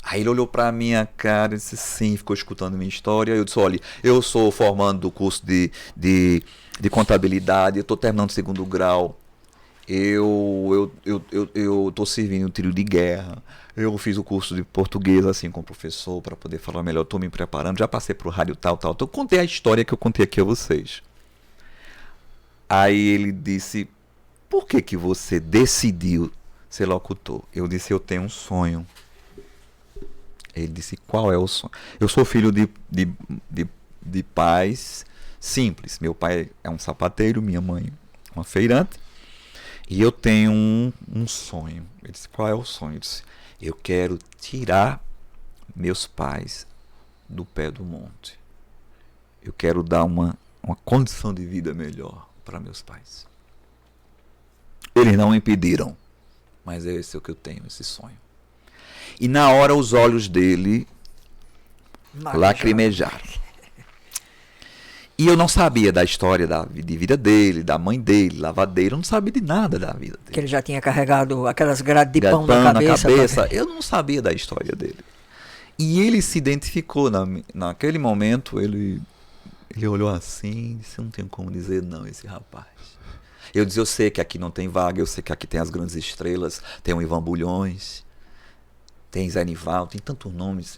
Aí ele olhou para a minha cara e disse sim, ficou escutando minha história. Eu disse, olha, eu sou formando do curso de contabilidade, eu estou terminando o 2º grau. Eu estou servindo um tiro de guerra. Eu fiz o curso de português assim com o professor para poder falar melhor. Estou me preparando, já passei para o rádio tal. Então, eu contei a história que eu contei aqui a vocês. Aí ele disse, por que você decidiu ser locutor? Eu disse, eu tenho um sonho. Ele disse, qual é o sonho? Eu sou filho de pais simples. Meu pai é um sapateiro, minha mãe uma feirante. E eu tenho um sonho. Ele disse, qual é o sonho? Eu disse, eu quero tirar meus pais do pé do monte. Eu quero dar uma condição de vida melhor para meus pais. Eles não me pediram, mas é esse o que eu tenho, esse sonho. E na hora os olhos dele lacrimejaram. E eu não sabia da história de vida dele, da mãe dele, lavadeira, eu não sabia de nada da vida dele. Que ele já tinha carregado aquelas grades de pão na cabeça. Eu não sabia da história dele. E ele se identificou, naquele momento, ele olhou assim, disse, eu não tenho como dizer não, esse rapaz. Eu disse, eu sei que aqui não tem vaga, eu sei que aqui tem as grandes estrelas, tem o Ivan Bulhões, tem Zé Nivaldo, tem tantos nomes,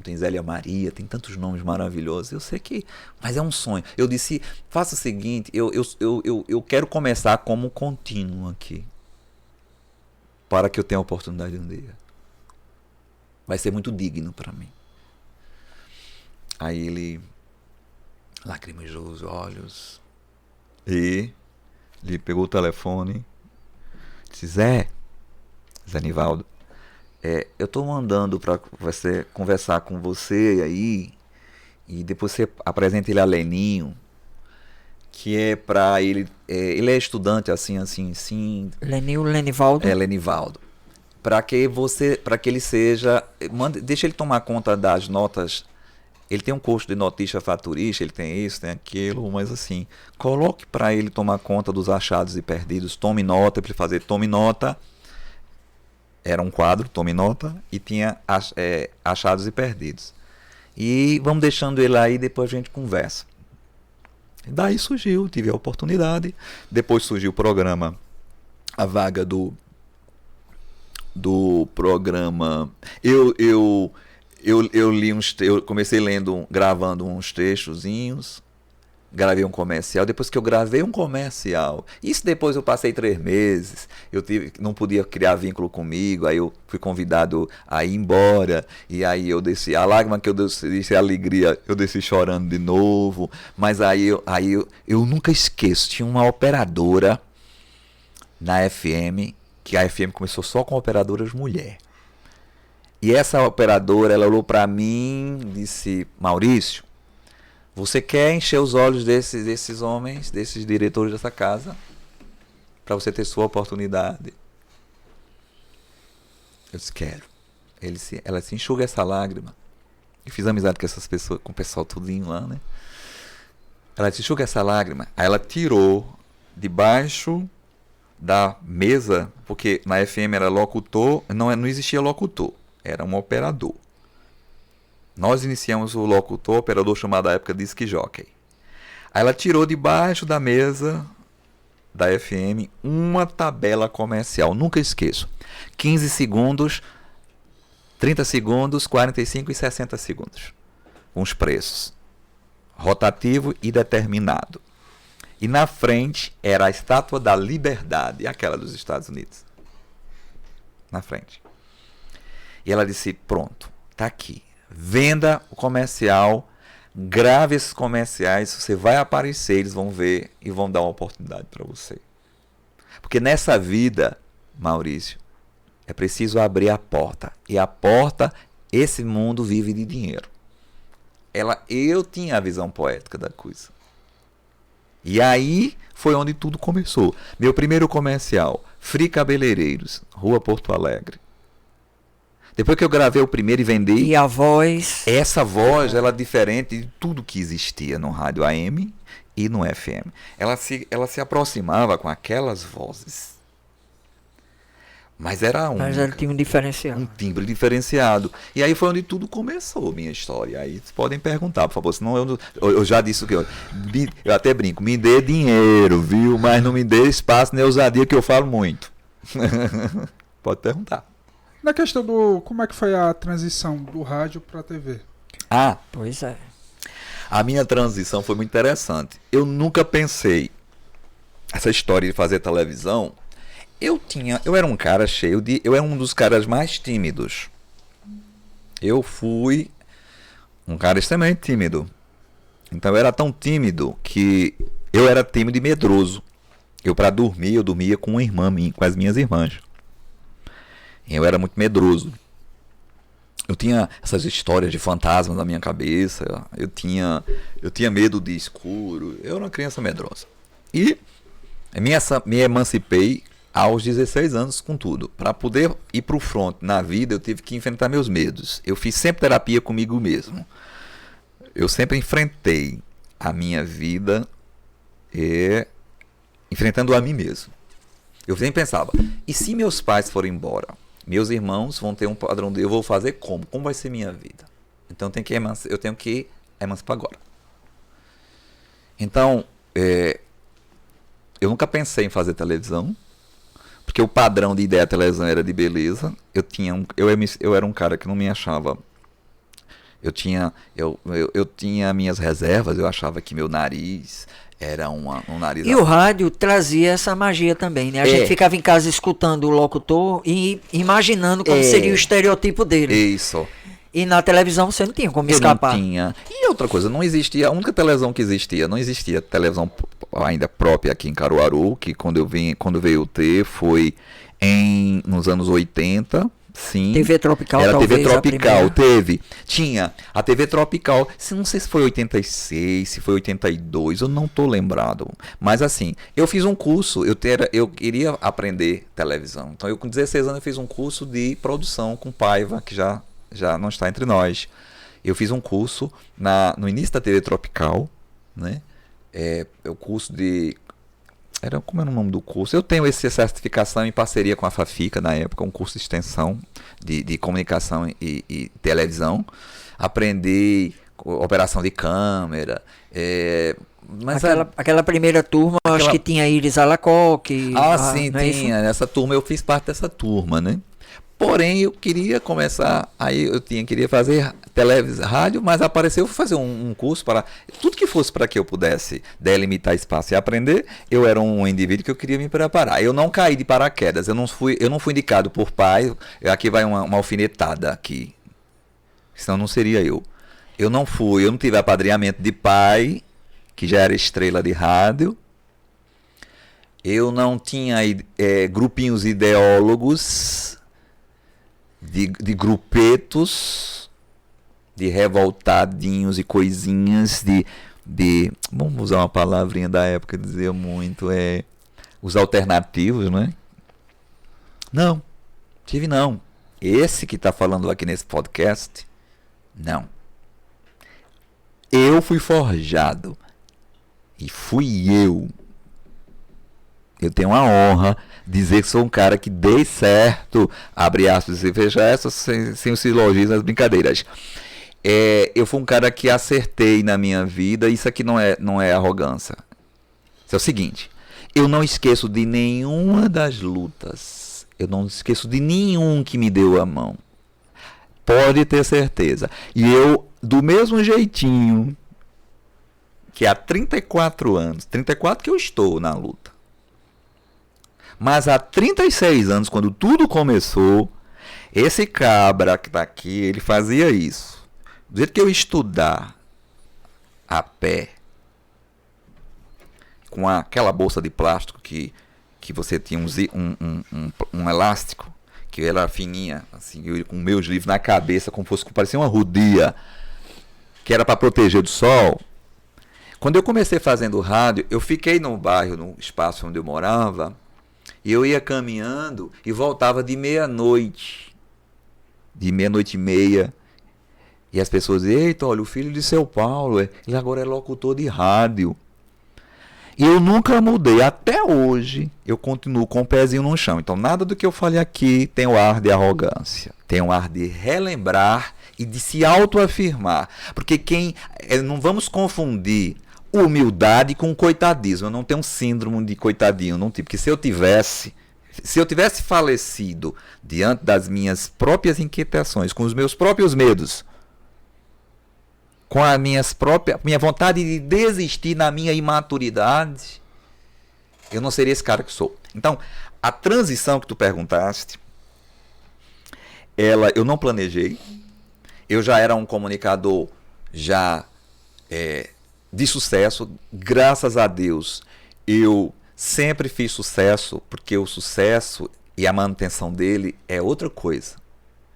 tem Zélia Maria, tem tantos nomes maravilhosos. Eu sei que... Mas é um sonho. Eu disse, faça o seguinte, eu quero começar como contínuo aqui. Para que eu tenha a oportunidade um dia. Vai ser muito digno para mim. Aí ele lacrimejou os olhos. E ele pegou o telefone Zé Nivaldo, eu tô mandando para você conversar com você aí, e depois você apresenta ele a Leninho, que é para ele, ele é estudante assim, Lenivaldo. Lenivaldo, para que ele seja, deixa ele tomar conta das notas. Ele tem um curso de notista faturista, ele tem isso, tem aquilo, mas assim, coloque para ele tomar conta dos achados e perdidos. Tome nota, para ele fazer tome nota. Era um quadro, tome nota, e tinha achados e perdidos. E vamos deixando ele aí, depois a gente conversa. Daí surgiu, tive a oportunidade. Depois surgiu o programa, a vaga do programa. Eu li eu comecei gravando uns textozinhos, gravei um comercial. Depois que eu gravei um comercial, isso depois eu passei 3 meses, não podia criar vínculo comigo, aí eu fui convidado a ir embora, e aí eu desci, a lágrima que eu desci, a alegria, eu desci chorando de novo. Mas aí eu nunca esqueço, tinha uma operadora na FM, que a FM começou só com operadoras mulher. E essa operadora, ela olhou para mim e disse: Maurício, você quer encher os olhos desses homens, desses diretores dessa casa, para você ter sua oportunidade? Eu disse: quero. Ela se enxuga essa lágrima. Eu fiz amizade com essas pessoas, com o pessoal tudinho lá, né? Ela se enxuga essa lágrima. Aí ela tirou debaixo da mesa, porque na FM era locutor, não existia locutor. Era um operador. Nós iniciamos o locutor, operador chamado à época disc jockey. Aí ela tirou debaixo da mesa da FM uma tabela comercial. Nunca esqueço. 15 segundos, 30 segundos, 45 e 60 segundos. Com os preços. Rotativo e determinado. E na frente era a Estátua da Liberdade, aquela dos Estados Unidos. Na frente. E ela disse: pronto, tá aqui. Venda o comercial, grave esses comerciais, você vai aparecer, eles vão ver e vão dar uma oportunidade para você. Porque nessa vida, Maurício, é preciso abrir a porta. E a porta, esse mundo vive de dinheiro. Eu tinha a visão poética da coisa. E aí foi onde tudo começou. Meu primeiro comercial, Free Cabeleireiros, Rua Porto Alegre. Depois que eu gravei o primeiro e vendi... E a voz... Essa voz, ela é diferente de tudo que existia no rádio AM e no FM. Ela se aproximava com aquelas vozes. Mas era Mas ela tinha um diferencial. Um timbre diferenciado. E aí foi onde tudo começou, minha história. Aí vocês podem perguntar, por favor. Senão eu já disse o que eu até brinco. Me dê dinheiro, viu? Mas não me dê espaço nem ousadia, que eu falo muito. Pode perguntar. Na questão do... Como é que foi a transição do rádio para a TV? Pois é. A minha transição foi muito interessante. Eu nunca pensei... Essa história de fazer televisão... Eu era um cara cheio de... Eu era um dos caras mais tímidos. Eu fui um cara extremamente tímido. Então eu era tão tímido que... Eu era tímido e medroso. Eu dormia com uma irmã minha, com as minhas irmãs. Eu era muito medroso. Eu tinha essas histórias de fantasmas na minha cabeça. Eu tinha medo de escuro. Eu era uma criança medrosa. E me emancipei aos 16 anos com tudo. Para poder ir para o front na vida, eu tive que enfrentar meus medos. Eu fiz sempre terapia comigo mesmo. Eu sempre enfrentei a minha vida enfrentando a mim mesmo. Eu sempre pensava, e se meus pais forem embora? Meus irmãos vão ter um padrão eu vou fazer como? Como vai ser minha vida? Então eu tenho que emancipar agora. Então, eu nunca pensei em fazer televisão, porque o padrão de ideia da televisão era de beleza. Eu era um cara que não me achava... Eu tinha minhas reservas, eu achava que meu nariz... Era um nariz... E o rádio trazia essa magia também, né? A gente ficava em casa escutando o locutor e imaginando como seria o estereotipo dele. Isso. E na televisão você não tinha como escapar. Não tinha. E outra coisa, não existia, a única televisão que existia, não existia televisão ainda própria aqui em Caruaru, que quando veio ter foi nos anos 80. Sim. TV Tropical, era talvez, TV Tropical, tinha a TV Tropical, não sei se foi 86, se foi 82, eu não tô lembrado, mas assim, eu fiz um curso, eu queria aprender televisão, então eu com 16 anos eu fiz um curso de produção com Paiva, que já não está entre nós. Eu fiz um curso no início da TV Tropical, né? O curso de... Como era o nome do curso? Eu tenho essa certificação em parceria com a Fafica, na época, um curso de extensão de comunicação e televisão. Aprendi operação de câmera. Mas aquela primeira turma, acho que tinha Iris Alacoque. Sim, tinha. Nessa turma, eu fiz parte dessa turma, né? Porém, eu queria começar, queria fazer rádio, mas apareceu, fazer um curso para, tudo que fosse para que eu pudesse delimitar espaço e aprender, eu era um indivíduo que eu queria me preparar. Eu não caí de paraquedas, eu não fui indicado por pai, aqui vai uma alfinetada aqui, senão não seria eu. Eu não tive apadrinhamento de pai, que já era estrela de rádio, eu não tinha grupinhos ideólogos, de grupetos, de revoltadinhos e coisinhas, vamos usar uma palavrinha da época, dizia muito, os alternativos, né? Não, não. Esse que está falando aqui nesse podcast, não. Eu fui forjado, e fui eu. Eu tenho a honra de dizer que sou um cara que dei certo, abre aspas e fecha aspas, sem os silogismos, as brincadeiras. Eu fui um cara que acertei na minha vida, isso aqui não é arrogância. Isso é o seguinte, eu não esqueço de nenhuma das lutas, eu não esqueço de nenhum que me deu a mão. Pode ter certeza. E eu, do mesmo jeitinho que há 34 anos, 34 que eu estou na luta, mas há 36 anos, quando tudo começou, esse cabra que está aqui, ele fazia isso. Do jeito que eu estudar a pé, com aquela bolsa de plástico que você tinha um elástico, que era fininha, assim, eu, com meus livros na cabeça, como fosse, parecia uma rodia, que era para proteger do sol. Quando eu comecei fazendo rádio, eu fiquei no bairro, no espaço onde eu morava, e eu ia caminhando e voltava de meia-noite e meia, e as pessoas diziam, eita, olha, o filho de seu Paulo, ele agora é locutor de rádio. E eu nunca mudei, até hoje eu continuo com o pezinho no chão. Então nada do que eu falei aqui tem o ar de arrogância, tem o ar de relembrar e de se autoafirmar. Porque não vamos confundir humildade com coitadismo. Eu não tenho um síndrome de coitadinho, não tenho. Porque se eu tivesse falecido diante das minhas próprias inquietações, com os meus próprios medos, com a minha vontade de desistir na minha imaturidade, eu não seria esse cara que sou. Então, a transição que tu perguntaste, eu não planejei. Eu já era um comunicador de sucesso, graças a Deus. Eu sempre fiz sucesso, porque o sucesso e a manutenção dele é outra coisa.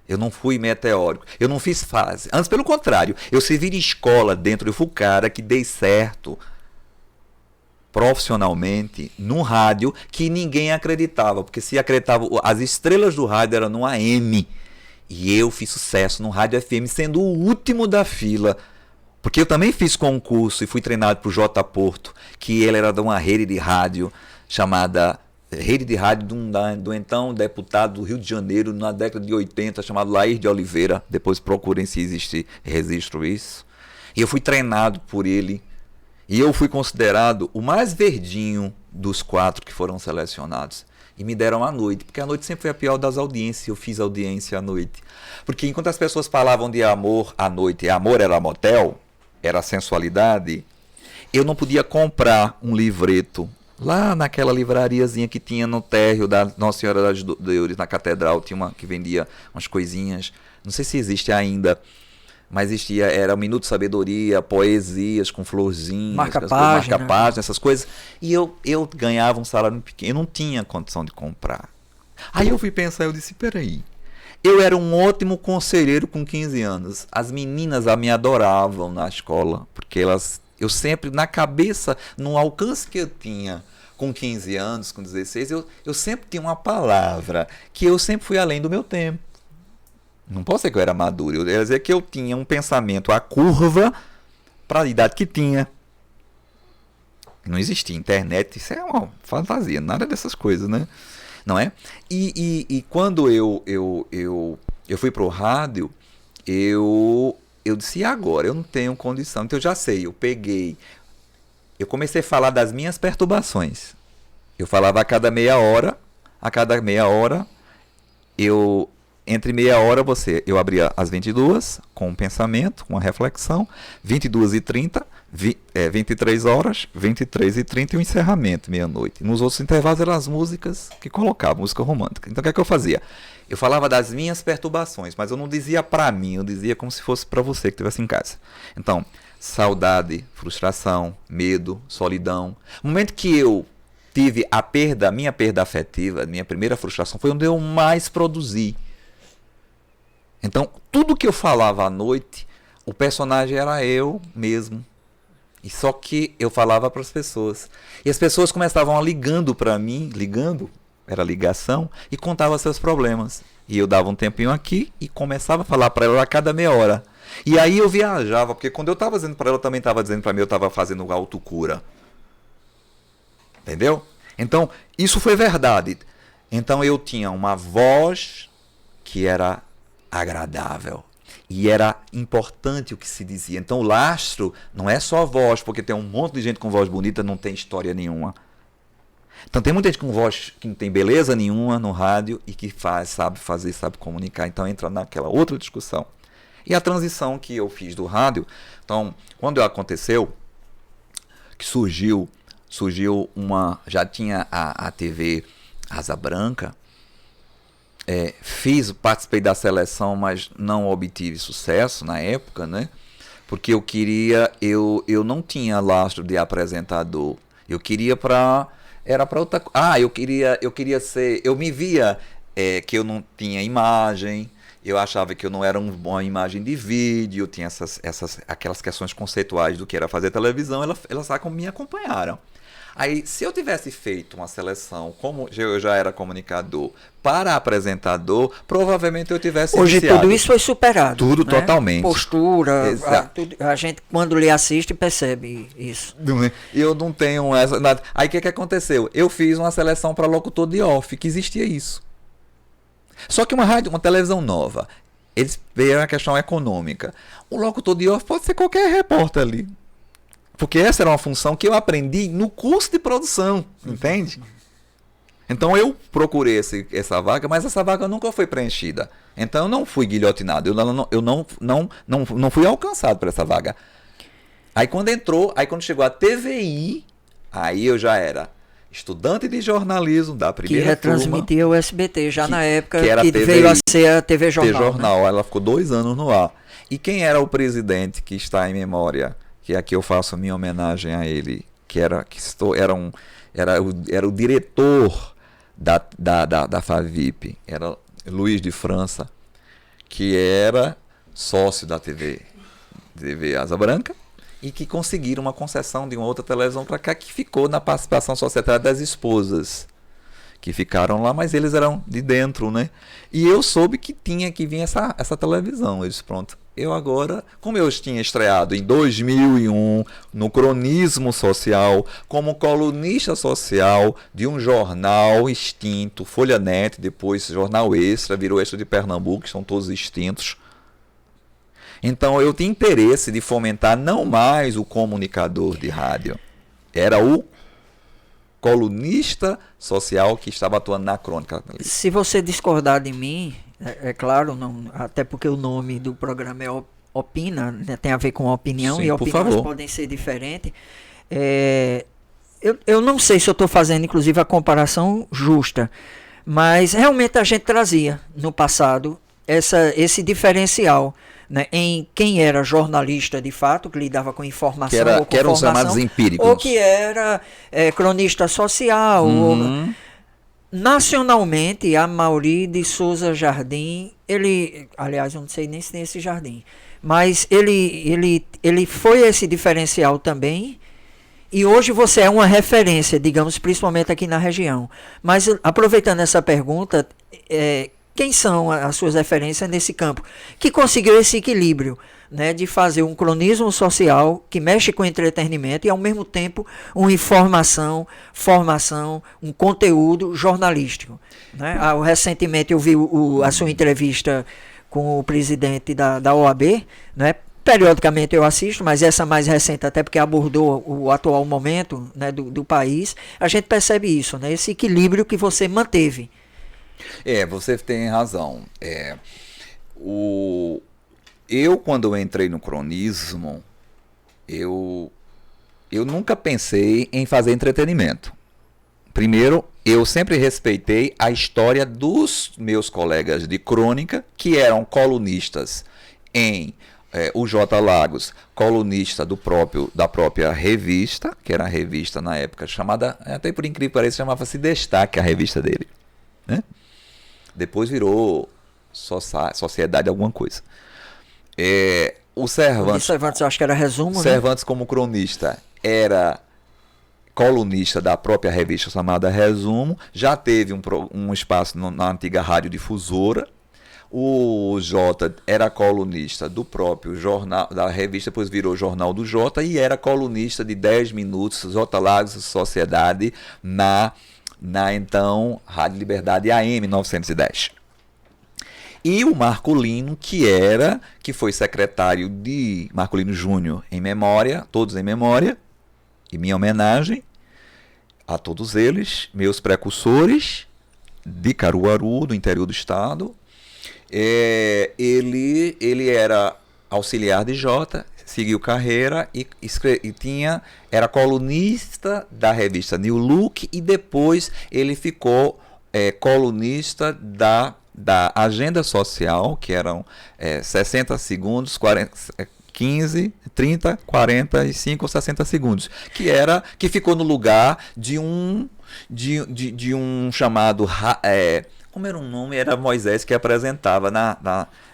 Eu não fui meteórico, eu não fiz fase. Antes, pelo contrário, eu servi de escola dentro, eu fui o cara que dei certo profissionalmente num rádio que ninguém acreditava, porque se acreditava, as estrelas do rádio eram no AM, e eu fiz sucesso no rádio FM, sendo o último da fila, porque eu também fiz concurso e fui treinado por J. Porto, que ele era de uma rede de rádio chamada rede de rádio do então deputado do Rio de Janeiro na década de 80, chamado Lair de Oliveira. Depois procurem se existe registro isso. E eu fui treinado por ele. E eu fui considerado o mais verdinho dos 4 que foram selecionados. E me deram à noite, porque a noite sempre foi a pior das audiências. Eu fiz audiência à noite. Porque enquanto as pessoas falavam de amor à noite, amor era motel, era sensualidade, eu não podia comprar um livreto lá naquela livrariazinha que tinha no térreo da Nossa Senhora das Dores, na Catedral, tinha uma que vendia umas coisinhas, não sei se existe ainda, Mas existia, era o Minuto de Sabedoria, poesias com florzinhas, Marca-página, marca-página, essas coisas. E eu ganhava um salário pequeno, eu não tinha condição de comprar. Aí eu fui pensar, eu disse, peraí, eu era um ótimo conselheiro com 15 anos. As meninas me adoravam na escola, porque eu sempre, na cabeça, no alcance que eu tinha com 15 anos, com 16, eu sempre tinha uma palavra, que eu sempre fui além do meu tempo. Não posso dizer que eu era maduro, eu ia dizer que eu tinha um pensamento à curva para a idade que tinha. Não existia internet, isso é uma fantasia, nada dessas coisas, né? Não é? E quando eu fui pro rádio, eu disse, e agora? Eu não tenho condição. Então eu já sei, eu comecei a falar das minhas perturbações. Eu falava a cada meia hora, entre meia hora eu abria às 22, com um pensamento, com uma reflexão, 22h30, 23 horas, 23h30 e o encerramento, meia-noite. Nos outros intervalos eram as músicas que colocava, música romântica. Então o que eu fazia? Eu falava das minhas perturbações, mas eu não dizia pra mim, eu dizia como se fosse pra você que estivesse em casa. Então, saudade, frustração, medo, solidão. No momento que eu tive a minha perda afetiva, minha primeira frustração, foi onde eu mais produzi. Então, tudo que eu falava à noite, o personagem era eu mesmo. E só que eu falava para as pessoas. E as pessoas começavam ligando para mim, era ligação, e contavam seus problemas. E eu dava um tempinho aqui e começava a falar para ela a cada meia hora. E aí eu viajava, porque quando eu estava dizendo para ela, eu também estava dizendo para mim, eu estava fazendo autocura. Entendeu? Então, isso foi verdade. Então, eu tinha uma voz que era agradável. E era importante o que se dizia. Então, o lastro não é só voz, porque tem um monte de gente com voz bonita, não tem história nenhuma. Então, tem muita gente com voz que não tem beleza nenhuma no rádio e que sabe fazer, sabe comunicar. Então, entra naquela outra discussão. E a transição que eu fiz do rádio, então, quando aconteceu, que surgiu já tinha a TV Asa Branca, participei da seleção, mas não obtive sucesso na época, né? Porque eu não tinha lastro de apresentador. Eu queria era para outra coisa. Eu queria ser, eu me via que eu não tinha imagem, eu achava que eu não era uma boa imagem de vídeo, eu tinha aquelas questões conceituais do que era fazer televisão, elas me acompanharam. Aí, se eu tivesse feito uma seleção, como eu já era comunicador, para apresentador, provavelmente eu tivesse Hoje iniciado. tudo isso foi superado. Tudo, né? totalmente. Postura, a gente quando lhe assiste percebe isso. Eu não tenho essa... Nada. Aí o que aconteceu? Eu fiz uma seleção para locutor de off, que existia isso. Só que uma televisão nova, eles veem a questão econômica. O locutor de off pode ser qualquer repórter ali. Porque essa era uma função que eu aprendi no curso de produção, entende? Então eu procurei essa vaga, mas essa vaga nunca foi preenchida. Então eu não fui guilhotinado, eu não fui alcançado por essa vaga. Aí quando chegou a TVI, aí eu já era estudante de jornalismo da primeira turma. Que retransmitia o SBT, já na época que TVI, veio a ser a TV Jornal. Né? Ela ficou 2 anos no ar. E quem era o presidente que está em memória? Que aqui eu faço a minha homenagem a ele, era o diretor da Favip, era Luiz de França, que era sócio da TV Asa Branca, e que conseguiram uma concessão de uma outra televisão para cá, que ficou na participação societária das esposas, que ficaram lá, mas eles eram de dentro, né? E eu soube que tinha que vir essa televisão. Eu disse, pronto. Eu agora, como eu tinha estreado em 2001 no Cronismo Social, como colunista social de um jornal extinto, Folha Net, depois Jornal Extra, virou Extra de Pernambuco, são todos extintos. Então eu tinha interesse de fomentar não mais o comunicador de rádio, era o colunista social que estava atuando na crônica. Se você discordar de mim, é claro, não, até porque o nome do programa é Opina, né, tem a ver com opinião. Sim, e opiniões podem ser diferentes. Eu não sei se eu estou fazendo, inclusive, a comparação justa, mas realmente a gente trazia no passado esse diferencial né, em quem era jornalista de fato, que lidava com informação ou com que eram os formação, chamados empíricos. ou que era cronista social. Uhum. Nacionalmente, a Amaury de Souza Jardim, ele, aliás, eu não sei nem se tem esse jardim, mas ele foi esse diferencial também, e hoje você é uma referência, digamos, principalmente aqui na região. Mas, aproveitando essa pergunta, quem são as suas referências nesse campo? Que conseguiu esse equilíbrio, né, de fazer um cronismo social que mexe com entretenimento e, ao mesmo tempo, uma informação, formação, um conteúdo jornalístico. Né? Recentemente eu vi a sua entrevista com o presidente da OAB, né? Periodicamente eu assisto, mas essa mais recente, até porque abordou o atual momento, né, do país, a gente percebe isso, né, esse equilíbrio que você manteve. Você tem razão. Eu, quando eu entrei no cronismo, eu nunca pensei em fazer entretenimento. Primeiro, eu sempre respeitei a história dos meus colegas de crônica, que eram colunistas em o J. Lagos, colunista da própria revista, que era a revista na época chamada, até por incrível que pareça, chamava-se Destaque, a revista dele. Né? Depois virou Sociedade alguma coisa. O Cervantes, eu acho que era Resumo, Cervantes, né? Como cronista, era colunista da própria revista chamada Resumo, já teve um espaço na antiga Rádio Difusora. O Jota era colunista do próprio jornal, da revista, depois virou Jornal do Jota, e era colunista de 10 minutos, J. Lagos Sociedade, na então Rádio Liberdade AM 910. E o Marculino, que foi secretário de Marculino Júnior em memória, todos em memória, e minha homenagem a todos eles, meus precursores de Caruaru, do interior do estado. Ele era auxiliar de Jota, seguiu carreira e era colunista da revista New Look, e depois ele ficou colunista da Agenda Social, que eram 60 segundos, 15, 30, 45 ou 60 segundos, que ficou no lugar de um chamado como era o nome? Era Moisés que apresentava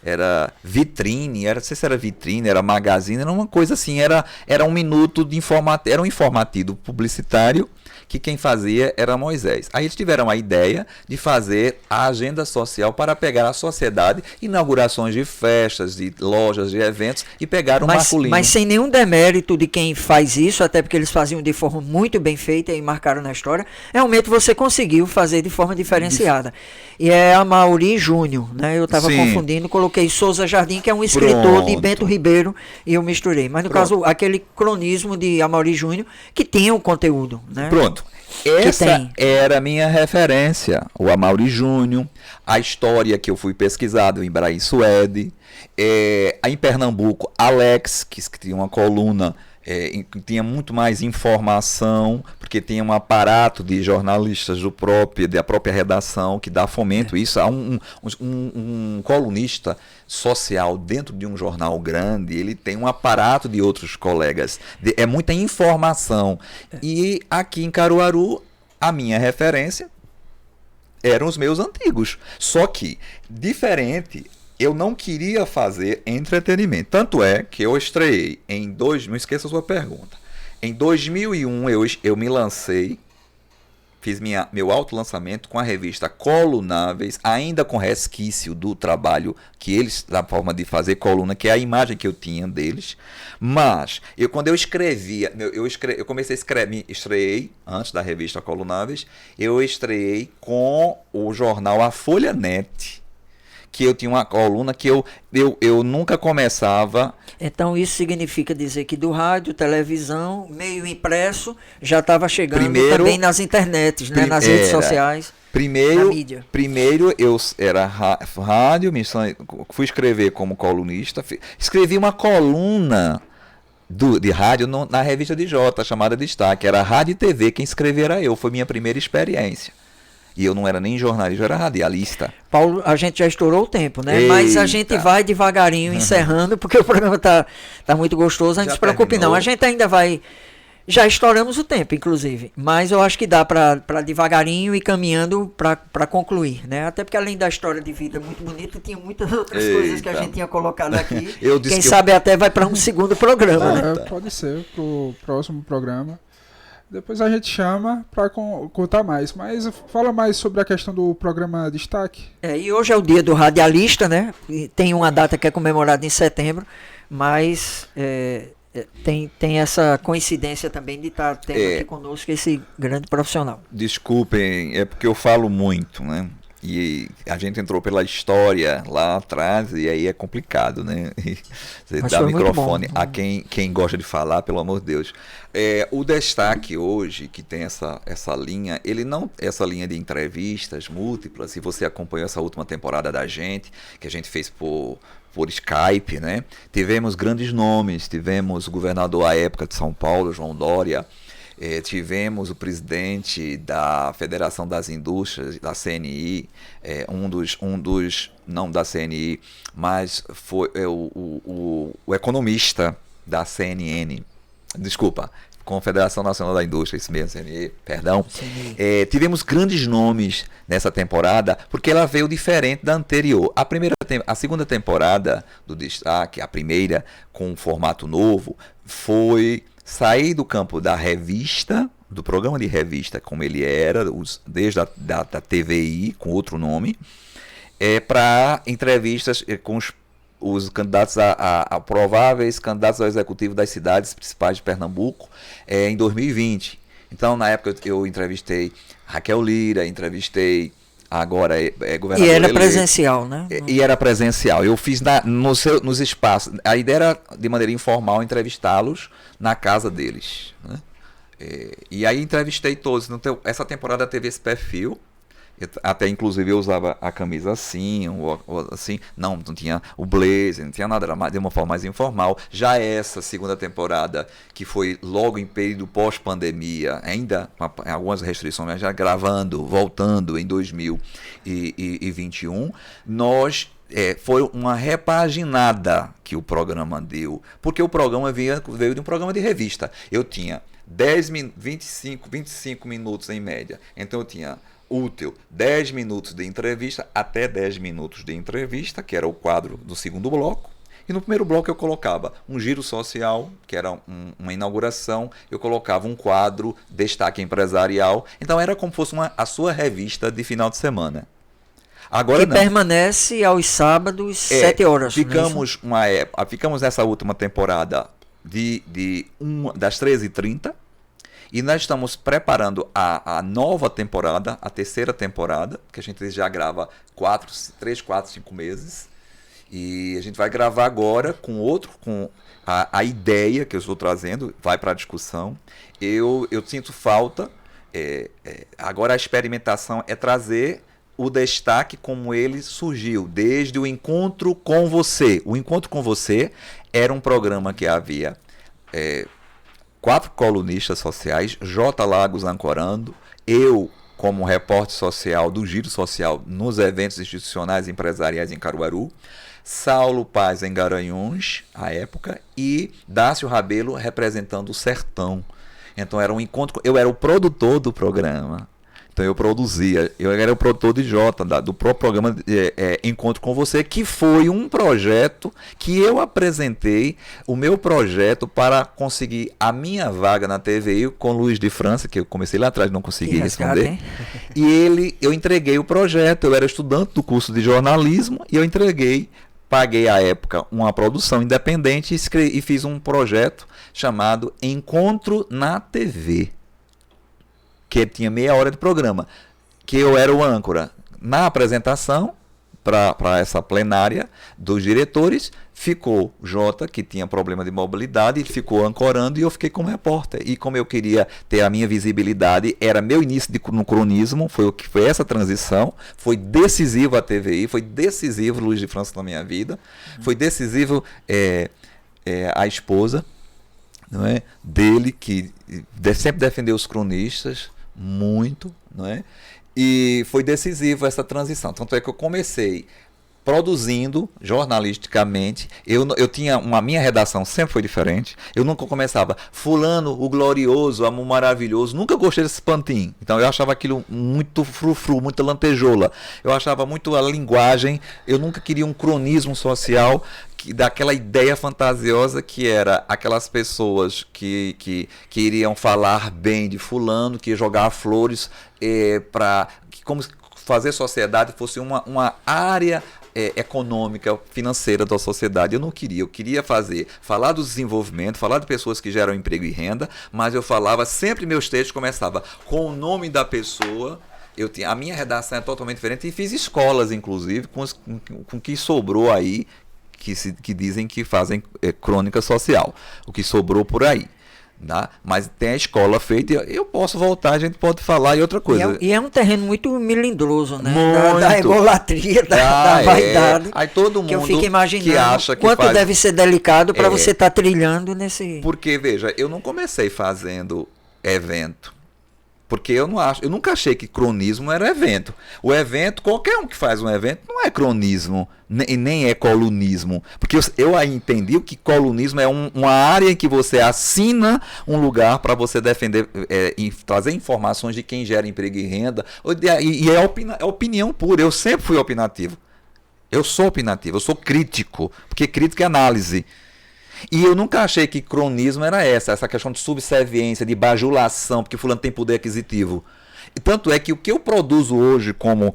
era Vitrine, não sei se era Vitrine, era Magazine, era uma coisa assim, era um minuto de era um informativo publicitário, que quem fazia era Moisés. Aí eles tiveram a ideia de fazer a agenda social para pegar a sociedade, inaugurações de festas, de lojas, de eventos, e pegaram o Marculino. Mas sem nenhum demérito de quem faz isso, até porque eles faziam de forma muito bem feita e marcaram na história, realmente você conseguiu fazer de forma diferenciada. E é Amaury Júnior, né? Eu estava confundindo, coloquei Souza Jardim, que é um escritor de Bento Ribeiro, e eu misturei. Mas no caso, aquele cronismo de Amaury Júnior, que tinha o conteúdo, né? Pronto. Essa era a minha referência, o Amaury Júnior, a história que eu fui pesquisado em Braí Suede, em Pernambuco, Alex, que tinha uma coluna, tinha muito mais informação, porque tinha um aparato de jornalistas da própria redação, que dá fomento isso a um colunista social dentro de um jornal grande, ele tem um aparato de outros colegas, é muita informação. E aqui em Caruaru, a minha referência eram os meus antigos, só que diferente. Eu não queria fazer entretenimento. Tanto é que eu estreiei não esqueça a sua pergunta. Em 2001 eu me lancei, fiz meu autolançamento com a revista Colunáveis, ainda com resquício do trabalho que eles, da forma de fazer coluna, que é a imagem que eu tinha deles. Mas, quando eu escrevia, eu comecei a escrever, estreiei, antes da revista Colunáveis, eu estreiei com o jornal A Folha Net, que eu tinha uma coluna que eu nunca começava. Então isso significa dizer que do rádio, televisão, meio impresso, já estava chegando também nas internets, né, nas redes sociais. Na mídia. Primeiro eu era rádio, fui escrever como colunista, escrevi uma coluna de rádio na revista de Jota, chamada Destaque, era Rádio e TV, quem escrevia era eu, foi minha primeira experiência. E eu não era nem jornalista, eu era radialista. Paulo, a gente já estourou o tempo, né? Eita. Mas a gente vai devagarinho encerrando, porque o programa tá muito gostoso. Não Já se preocupe terminou? não, a gente ainda vai... Já estouramos o tempo, inclusive. Mas eu acho que dá para devagarinho ir caminhando para concluir, né? Até porque além da história de vida muito bonita, tinha muitas outras coisas que a gente tinha colocado aqui. Quem sabe até vai para um segundo programa, né? Pode ser, pro próximo programa. Depois a gente chama para contar mais. Mas fala mais sobre a questão do programa Destaque. E hoje é o dia do radialista, né? E tem uma data que é comemorada em setembro, mas tem essa coincidência também de estar tendo aqui conosco esse grande profissional. Desculpem, é porque eu falo muito, né? E a gente entrou pela história lá atrás e aí é complicado, né? Você Mas dá foi muito microfone bom. a quem gosta de falar, pelo amor de Deus. O Destaque hoje, que tem essa linha, essa linha de entrevistas múltiplas, se você acompanhou essa última temporada da gente, que a gente fez por Skype, né? Tivemos grandes nomes, tivemos o governador à época de São Paulo, João Dória. Tivemos o presidente da Federação das Indústrias, da CNI, não da CNI, mas foi o economista da CNN, desculpa, Confederação Nacional da Indústria, isso mesmo, CNI, perdão. CNI. Tivemos grandes nomes nessa temporada, porque ela veio diferente da anterior. A segunda temporada do Destaque, a primeira, com um formato novo, foi sair do campo da revista, do programa de revista como ele era, desde da TVI, com outro nome, para entrevistas com os candidatos a prováveis candidatos ao executivo das cidades principais de Pernambuco em 2020. Então, na época, eu entrevistei Raquel Lira, entrevistei agora governador E era eleito. Presencial, né? E era presencial. Eu fiz nos espaços. A ideia era, de maneira informal, entrevistá-los na casa deles, né? E aí entrevistei todos. Essa temporada teve esse perfil. Até inclusive eu usava a camisa assim, assim, não tinha o blazer, não tinha nada, era de uma forma mais informal. Já essa segunda temporada, que foi logo em período pós-pandemia, ainda com algumas restrições, mas já gravando, voltando em 2021, foi uma repaginada que o programa deu, porque o programa veio de um programa de revista. Eu tinha 25 minutos em média, então eu tinha útil 10 minutos de entrevista até 10 minutos de entrevista, que era o quadro do segundo bloco. E no primeiro bloco eu colocava um giro social, que era uma inauguração, eu colocava um quadro destaque empresarial. Então era como se fosse a sua revista de final de semana. Agora que permanece aos sábados, 7 horas. Ficamos nessa última temporada das 13h30. E nós estamos preparando a nova temporada, a terceira temporada, que a gente já grava 3, 4, 5 meses. E a gente vai gravar agora com a ideia que eu estou trazendo, vai para a discussão. Eu sinto falta, agora a experimentação é trazer o Destaque como ele surgiu, desde o Encontro com Você. O Encontro com Você era um programa que havia 4 colunistas sociais, J. Lagos ancorando, eu como repórter social do Giro Social nos eventos institucionais e empresariais em Caruaru, Saulo Paz em Garanhuns, à época, e Dácio Rabelo representando o Sertão. Então era um encontro, eu era o produtor do programa. Então eu produzia, eu era o produtor de Jota, do próprio programa Encontro com Você, que foi um projeto que eu apresentei, o meu projeto para conseguir a minha vaga na TVI com Luiz de França, que eu comecei lá atrás e não consegui responder. E eu entreguei o projeto, eu era estudante do curso de jornalismo e eu paguei à época uma produção independente e fiz um projeto chamado Encontro na TV, que tinha meia hora de programa, que eu era o âncora. Na apresentação, para essa plenária dos diretores, ficou Jota, que tinha problema de mobilidade, ele ficou ancorando e eu fiquei como repórter. E como eu queria ter a minha visibilidade, era meu início no cronismo, foi essa transição, foi decisivo a TVI, foi decisivo Luiz de França na minha vida, foi decisivo a esposa, não é, dele, que sempre defendeu os cronistas, muito, não é? E foi decisivo essa transição. Tanto é que eu comecei produzindo jornalisticamente. Eu tinha a minha redação sempre foi diferente. Eu nunca começava fulano, o glorioso, o maravilhoso. Nunca gostei desse pantin. Então eu achava aquilo muito frufru, muita lantejola. Eu achava muito a linguagem. Eu nunca queria um cronismo social daquela ideia fantasiosa que era aquelas pessoas que iriam falar bem de fulano, que ia jogar flores para como fazer sociedade fosse uma área econômica, financeira da sociedade. Eu não queria, eu queria falar do desenvolvimento, falar de pessoas que geram emprego e renda, mas eu falava, sempre meus textos começavam com o nome da pessoa. A minha redação é totalmente diferente e fiz escolas, inclusive, com o que sobrou aí, que dizem que fazem crônica social, o que sobrou por aí. Tá? Mas tem a escola feita, eu posso voltar, a gente pode falar e outra coisa. E é um terreno muito melindroso, né? Muito. Da egolatria, da vaidade. Aí todo mundo que eu fico imaginando que acha que quanto deve ser delicado para você estar trilhando nesse... Porque, veja, eu não comecei fazendo evento. Porque eu nunca achei que cronismo era evento. O evento, qualquer um que faz um evento, não é cronismo, nem é colunismo. Porque eu aí entendi que colunismo é uma área em que você assina um lugar para você defender, trazer informações de quem gera emprego e renda. E é opinião pura. Eu sempre fui opinativo. Eu sou opinativo, eu sou crítico. Porque crítica é análise. E eu nunca achei que cronismo era essa questão de subserviência, de bajulação, porque fulano tem poder aquisitivo. E tanto é que o que eu produzo hoje como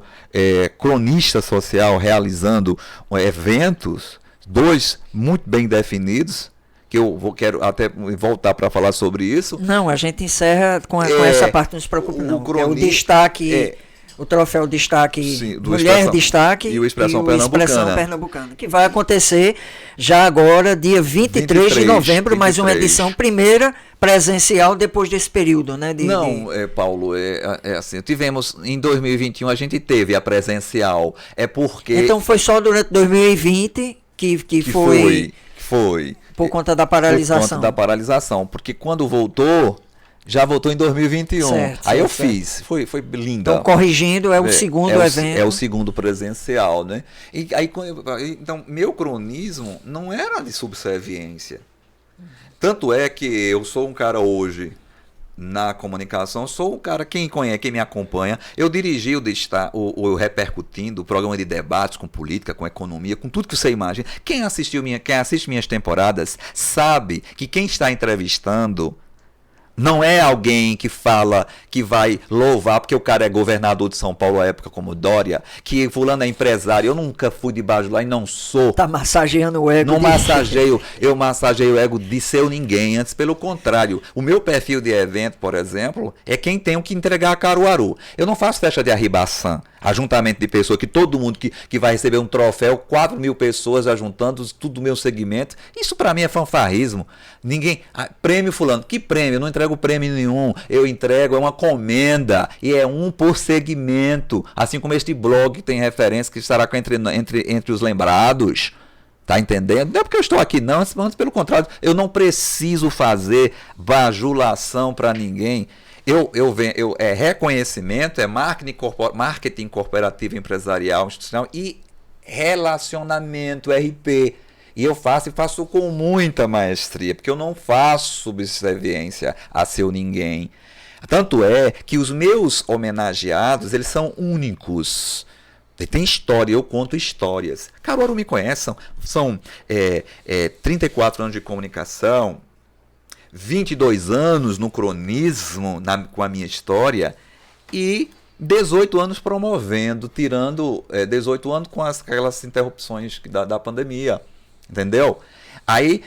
cronista social, realizando eventos, 2 muito bem definidos, que quero até voltar para falar sobre isso. Não, a gente encerra com essa parte, não se preocupe não. O destaque... O troféu destaque, sim, Mulher Destaque e o Expressão Pernambucana, que vai acontecer já agora, dia 23 de novembro, 23. Mais uma edição, primeira presencial depois desse período, né? Paulo, assim, tivemos, em 2021 a gente teve a presencial, porque... Então foi só durante 2020 que foi... Foi. Por conta da paralisação. Por conta da paralisação, porque quando voltou... Já voltou em 2021. Aí eu fiz. Foi linda. Então, corrigindo, o segundo evento. É o segundo presencial, né? Então, meu cronismo não era de subserviência. Tanto é que eu sou um cara hoje, na comunicação, sou um cara, quem me acompanha, eu dirigi o Repercutindo, o programa de debates com política, com economia, com tudo que você imagina. Quem assiste minhas temporadas sabe que quem está entrevistando... Não é alguém que fala, que vai louvar, porque o cara é governador de São Paulo à época como Dória, que fulano é empresário, eu nunca fui de lá e não sou. Tá massageando o ego. Não eu massageio o ego de ser ninguém, antes pelo contrário. O meu perfil de evento, por exemplo, é quem tem que entregar a Caruaru. Eu não faço festa de arribação, ajuntamento de pessoas, que todo mundo que vai receber um troféu, 4.000 pessoas ajuntando, tudo do meu segmento. Isso pra mim é fanfarrismo. Prêmio fulano, que prêmio? Eu não entrego prêmio nenhum, eu entrego, é uma comenda, e é um por segmento, assim como este blog tem referência que estará entre os lembrados, tá entendendo? Não é porque eu estou aqui não, mas pelo contrário, eu não preciso fazer bajulação para ninguém. É reconhecimento, é marketing corporativo, empresarial, institucional e relacionamento, RP. E eu faço com muita maestria, porque eu não faço subserviência a seu ninguém. Tanto é que os meus homenageados, eles são únicos. Tem história, eu conto histórias. Caruaru me conhece, são 34 anos de comunicação, 22 anos no cronismo, com a minha história, e 18 anos promovendo, tirando 18 anos com aquelas interrupções da pandemia. Entendeu? Aí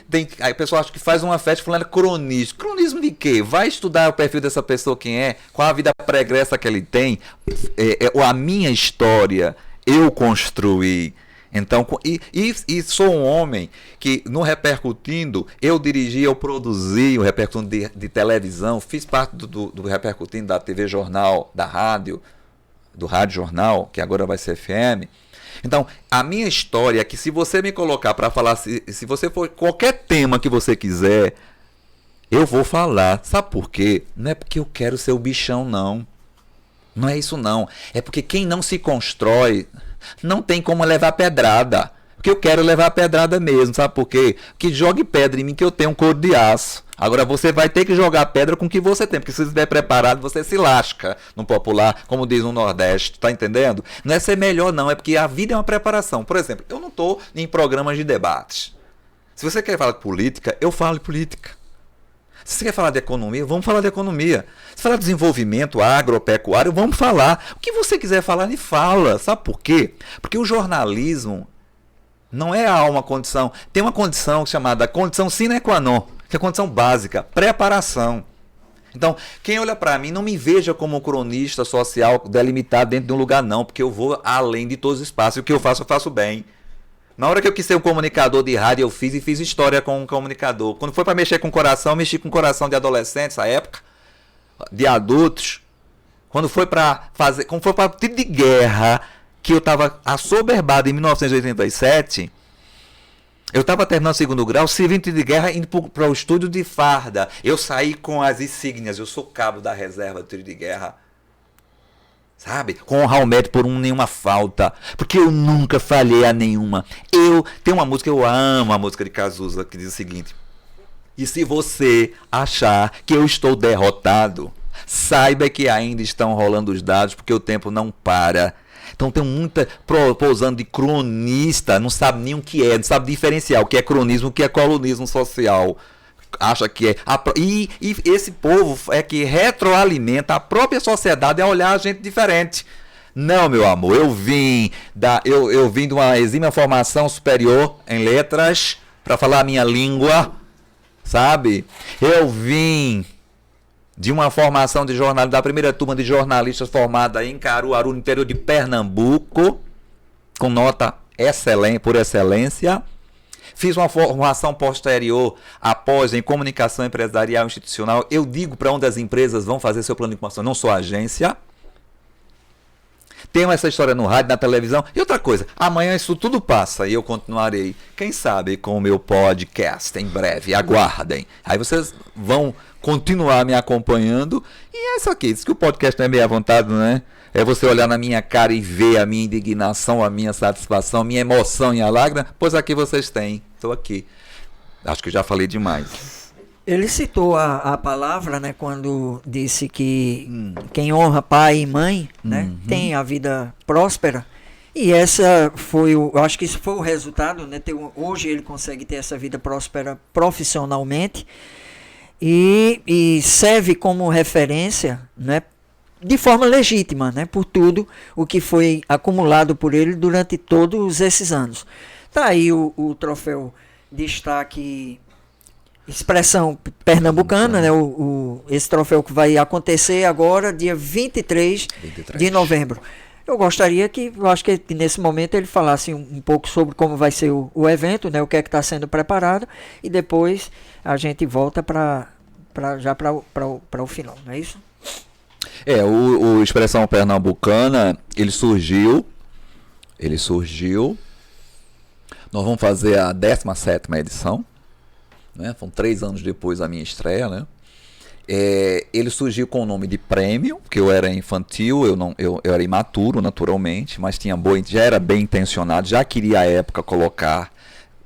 o pessoal acha que faz uma festa falando cronismo. Cronismo de quê? Vai estudar o perfil dessa pessoa, quem é, qual a vida pregressa que ele tem. A minha história eu construí. Então, e sou um homem que no Repercutindo, eu dirigi, eu produzi o Repercutindo de televisão, fiz parte do Repercutindo da TV Jornal, da rádio, do Rádio Jornal, que agora vai ser FM. Então, a minha história é que se você me colocar para falar, se você for qualquer tema que você quiser, eu vou falar. Sabe por quê? Não é porque eu quero ser o bichão, não. Não é isso não. É porque quem não se constrói não tem como levar pedrada. Porque eu quero levar pedrada mesmo, sabe por quê? Que jogue pedra em mim que eu tenho um couro de aço. Agora você vai ter que jogar pedra com o que você tem, porque se você estiver preparado, você se lasca no popular, como diz no Nordeste, tá entendendo? Não é ser melhor não, é porque a vida é uma preparação. Por exemplo, eu não estou em programas de debates. Se você quer falar de política, eu falo de política. Se você quer falar de economia, vamos falar de economia. Se falar de desenvolvimento agropecuário, vamos falar. O que você quiser falar, ele fala. Sabe por quê? Porque o jornalismo não é uma condição. Tem uma condição chamada condição sine qua non, que é a condição básica, preparação. Então, quem olha para mim, não me veja como um cronista social delimitado dentro de um lugar, não, porque eu vou além de todos os espaços. E o que eu faço bem. Na hora que eu quis ser um comunicador de rádio, eu fiz história com um comunicador. Quando foi para mexer com o coração, eu mexi com o coração de adolescentes, na época, de adultos. Quando foi para o tipo de guerra, que eu estava assoberbado em 1987, eu estava terminando o 2º grau, servindo de guerra, indo para o estúdio de farda. Eu saí com as insígnias, eu sou cabo da reserva do tiro de guerra. Sabe? Com honrar o mérito por nenhuma falta. Porque eu nunca falhei a nenhuma. Tem uma música, eu amo a música de Cazuza, que diz o seguinte: e se você achar que eu estou derrotado, saiba que ainda estão rolando os dados, porque o tempo não para. Então tem muita pousando de cronista, não sabe nem o que é, não sabe diferenciar o que é cronismo, o que é colunismo social. Acha que é. E esse povo é que retroalimenta a própria sociedade a olhar a gente diferente. Não, meu amor, eu vim de uma exímia formação superior em letras para falar a minha língua, sabe? Eu vim de uma formação de jornalismo, da primeira turma de jornalistas formada em Caruaru, no interior de Pernambuco, com nota por excelência. Fiz uma formação posterior, após, em comunicação empresarial institucional. Eu digo para onde as empresas vão fazer seu plano de comunicação, não sou agência. Tenho essa história no rádio, na televisão. E outra coisa, amanhã isso tudo passa e eu continuarei, quem sabe, com o meu podcast em breve. Aguardem. Aí vocês vão continuar me acompanhando. E é isso aqui. Diz que o podcast não é meio à vontade, não é? É você olhar na minha cara e ver a minha indignação, a minha satisfação, a minha emoção e a lágrima. Pois aqui vocês têm. Estou aqui. Acho que já falei demais. Ele citou a palavra, né, quando disse que quem honra pai e mãe, né, tem a vida próspera. E essa foi eu acho que isso foi o resultado, né? Hoje ele consegue ter essa vida próspera profissionalmente e serve como referência, né, de forma legítima, né, por tudo o que foi acumulado por ele durante todos esses anos. Tá aí o troféu destaque expressão pernambucana, né? Esse troféu que vai acontecer agora, dia 23 de novembro. Eu acho que nesse momento ele falasse um pouco sobre como vai ser o evento, né? O que é que está sendo preparado, e depois a gente volta para o final, não é isso? O Expressão Pernambucana, ele surgiu. Nós vamos fazer a 17ª edição. Né? Foram 3 anos depois da minha estreia, né? Ele surgiu com o nome de prêmio, porque eu era infantil, eu era imaturo naturalmente, mas já era bem intencionado, já queria à época colocar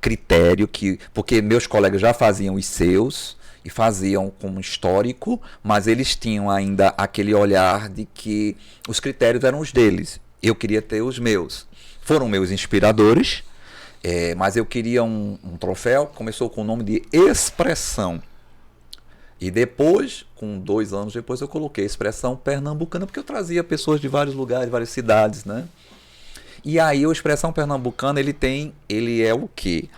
critério, porque meus colegas já faziam os seus e faziam como histórico, mas eles tinham ainda aquele olhar de que os critérios eram os deles, eu queria ter os meus. Foram meus inspiradores. Mas eu queria um troféu que começou com o nome de Expressão. E depois, com 2 anos depois, eu coloquei Expressão Pernambucana, porque eu trazia pessoas de vários lugares, várias cidades, né? E aí o Expressão Pernambucana, ele é o quê?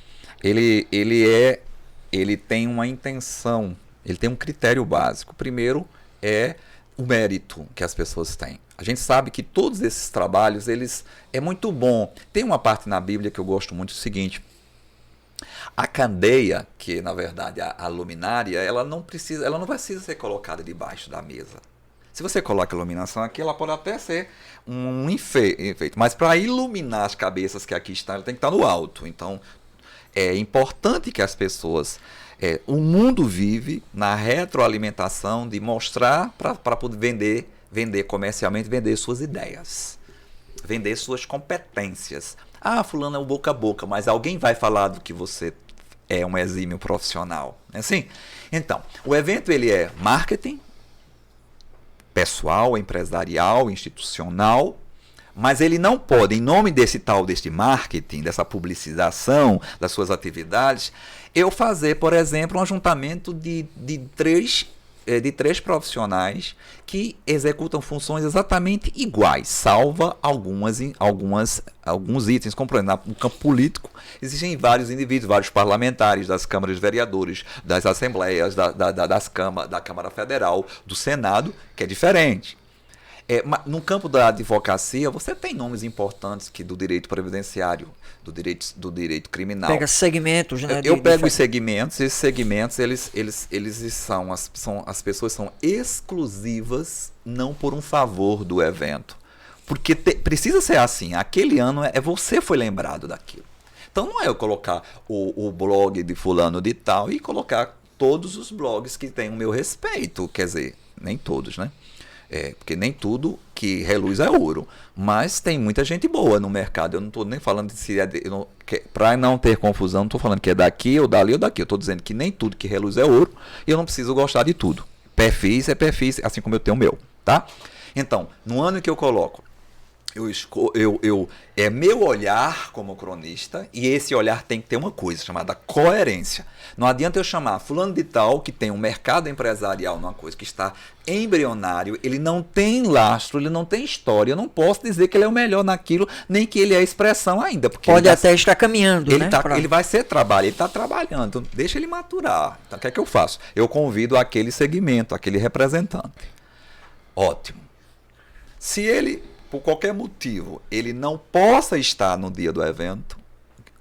Ele tem uma intenção, ele tem um critério básico. Primeiro é o mérito que as pessoas têm. A gente sabe que todos esses trabalhos, é muito bom. Tem uma parte na Bíblia que eu gosto muito, o seguinte: a candeia, que na verdade a luminária, ela não precisa ser colocada debaixo da mesa. Se você coloca a iluminação aqui, ela pode até ser um efeito, mas para iluminar as cabeças que aqui estão, ela tem que estar no alto. Então, é importante que as pessoas... o mundo vive na retroalimentação de mostrar para poder vender vender comercialmente, vender suas ideias, vender suas competências. Ah, fulano é o boca a boca, mas alguém vai falar do que você é um exímio profissional. É assim? Então, o evento ele é marketing, pessoal, empresarial, institucional, mas ele não pode, em nome desse marketing, dessa publicização das suas atividades, eu fazer, por exemplo, um ajuntamento de três profissionais que executam funções exatamente iguais, salva alguns itens. Como, por exemplo, no campo político, existem vários indivíduos, vários parlamentares das câmaras de vereadores, das assembleias, da Câmara Federal, do Senado, que é diferente. No campo da advocacia, você tem nomes importantes do direito previdenciário, do direito criminal. Pega segmentos, né? Eu pego os segmentos, esses segmentos, as pessoas são exclusivas, não por um favor do evento. Porque precisa ser assim, aquele ano você foi lembrado daquilo. Então não é eu colocar o blog de fulano de tal e colocar todos os blogs que têm o meu respeito, quer dizer, nem todos, né? Porque nem tudo que reluz é ouro, mas tem muita gente boa no mercado. Eu não estou nem falando de se para não ter confusão, não estou falando que é daqui ou dali ou daqui. Eu estou dizendo que nem tudo que reluz é ouro e eu não preciso gostar de tudo. Perfis é perfis, assim como eu tenho o meu, tá? Então, no ano que eu coloco, é meu olhar como cronista, e esse olhar tem que ter uma coisa chamada coerência. Não adianta eu chamar fulano de tal, que tem um mercado empresarial numa coisa que está embrionário, ele não tem lastro, ele não tem história, eu não posso dizer que ele é o melhor naquilo, nem que ele é a expressão ainda. Porque pode até estar caminhando, né? Ele vai ser trabalho, ele está trabalhando, então deixa ele maturar. Então o que é que eu faço? Eu convido aquele segmento, aquele representante. Ótimo. Se ele, por qualquer motivo, ele não possa estar no dia do evento,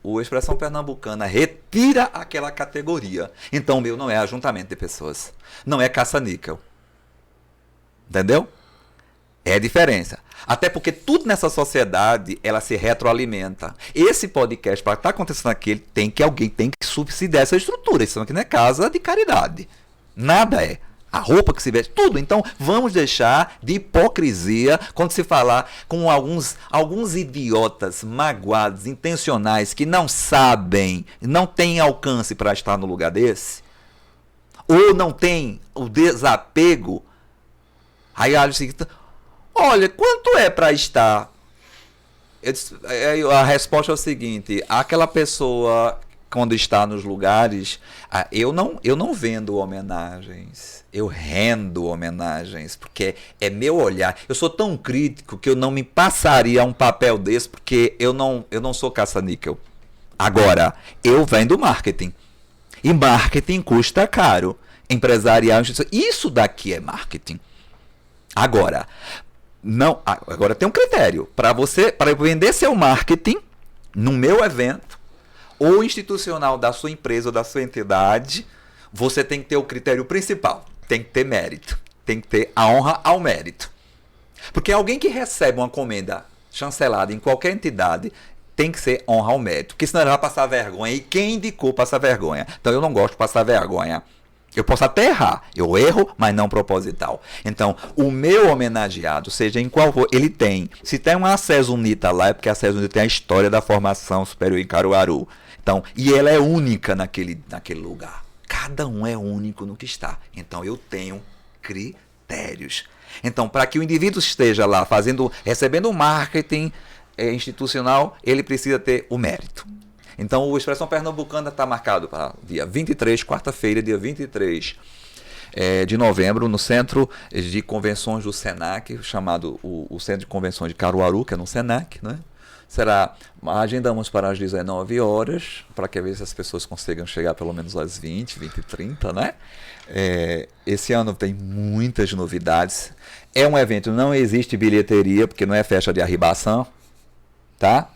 o Expressão Pernambucana retira aquela categoria. Então o meu não é ajuntamento de pessoas, não é caça-níquel. Entendeu? É a diferença. Até porque tudo nessa sociedade, ela se retroalimenta. Esse podcast, para estar acontecendo aqui, alguém tem que subsidiar essa estrutura. Isso aqui não é casa de caridade. Nada é. A roupa que se veste, tudo. Então, vamos deixar de hipocrisia quando se falar com alguns idiotas magoados, intencionais, que não sabem, não têm alcance para estar no lugar desse, ou não tem o desapego. Aí olha, quanto é para estar? A resposta é o seguinte: aquela pessoa, quando está nos lugares, eu não vendo homenagens, eu rendo homenagens, porque é meu olhar. Eu sou tão crítico que eu não me passaria um papel desse, porque eu não sou caça-níquel. Agora, eu vendo marketing, e marketing custa caro. Empresarial, isso daqui é marketing. Agora tem um critério para eu vender seu marketing no meu evento ou institucional da sua empresa ou da sua entidade. Você tem que ter o critério principal, tem que ter mérito, tem que ter a honra ao mérito. Porque alguém que recebe uma encomenda chancelada em qualquer entidade tem que ser honra ao mérito, porque senão ele vai passar vergonha, e quem indicou passar vergonha? Então eu não gosto de passar vergonha. Eu posso até errar, eu erro, mas não proposital. Então, o meu homenageado, seja em qual for, ele tem. Se tem uma ACES UNITA lá, é porque a ACES UNITA tem a história da formação superior em Caruaru. Então, e ela é única naquele lugar. Cada um é único no que está. Então, eu tenho critérios. Então, para que o indivíduo esteja lá recebendo marketing institucional, ele precisa ter o mérito. Então, o Expressão Pernambucana está marcado para dia 23, quarta-feira, dia 23 de novembro, no Centro de Convenções do SENAC, chamado o Centro de Convenções de Caruaru, que é no SENAC, né? Agendamos para as 19 horas, para que as pessoas consigam chegar pelo menos às 20h30, né? Esse ano tem muitas novidades. É um evento, não existe bilheteria, porque não é festa de arribação, tá?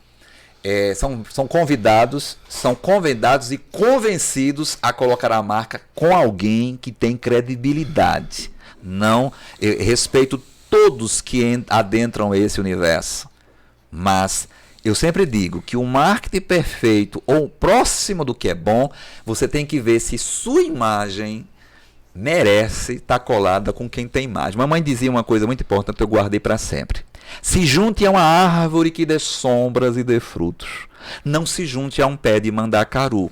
São convidados e convencidos a colocar a marca com alguém que tem credibilidade. Respeito todos que adentram esse universo, mas eu sempre digo que o marketing perfeito ou próximo do que é bom, você tem que ver se sua imagem merece estar colada com quem tem mais. Mamãe dizia uma coisa muito importante, eu guardei para sempre. Se junte a uma árvore que dê sombras e dê frutos. Não se junte a um pé de mandacaru.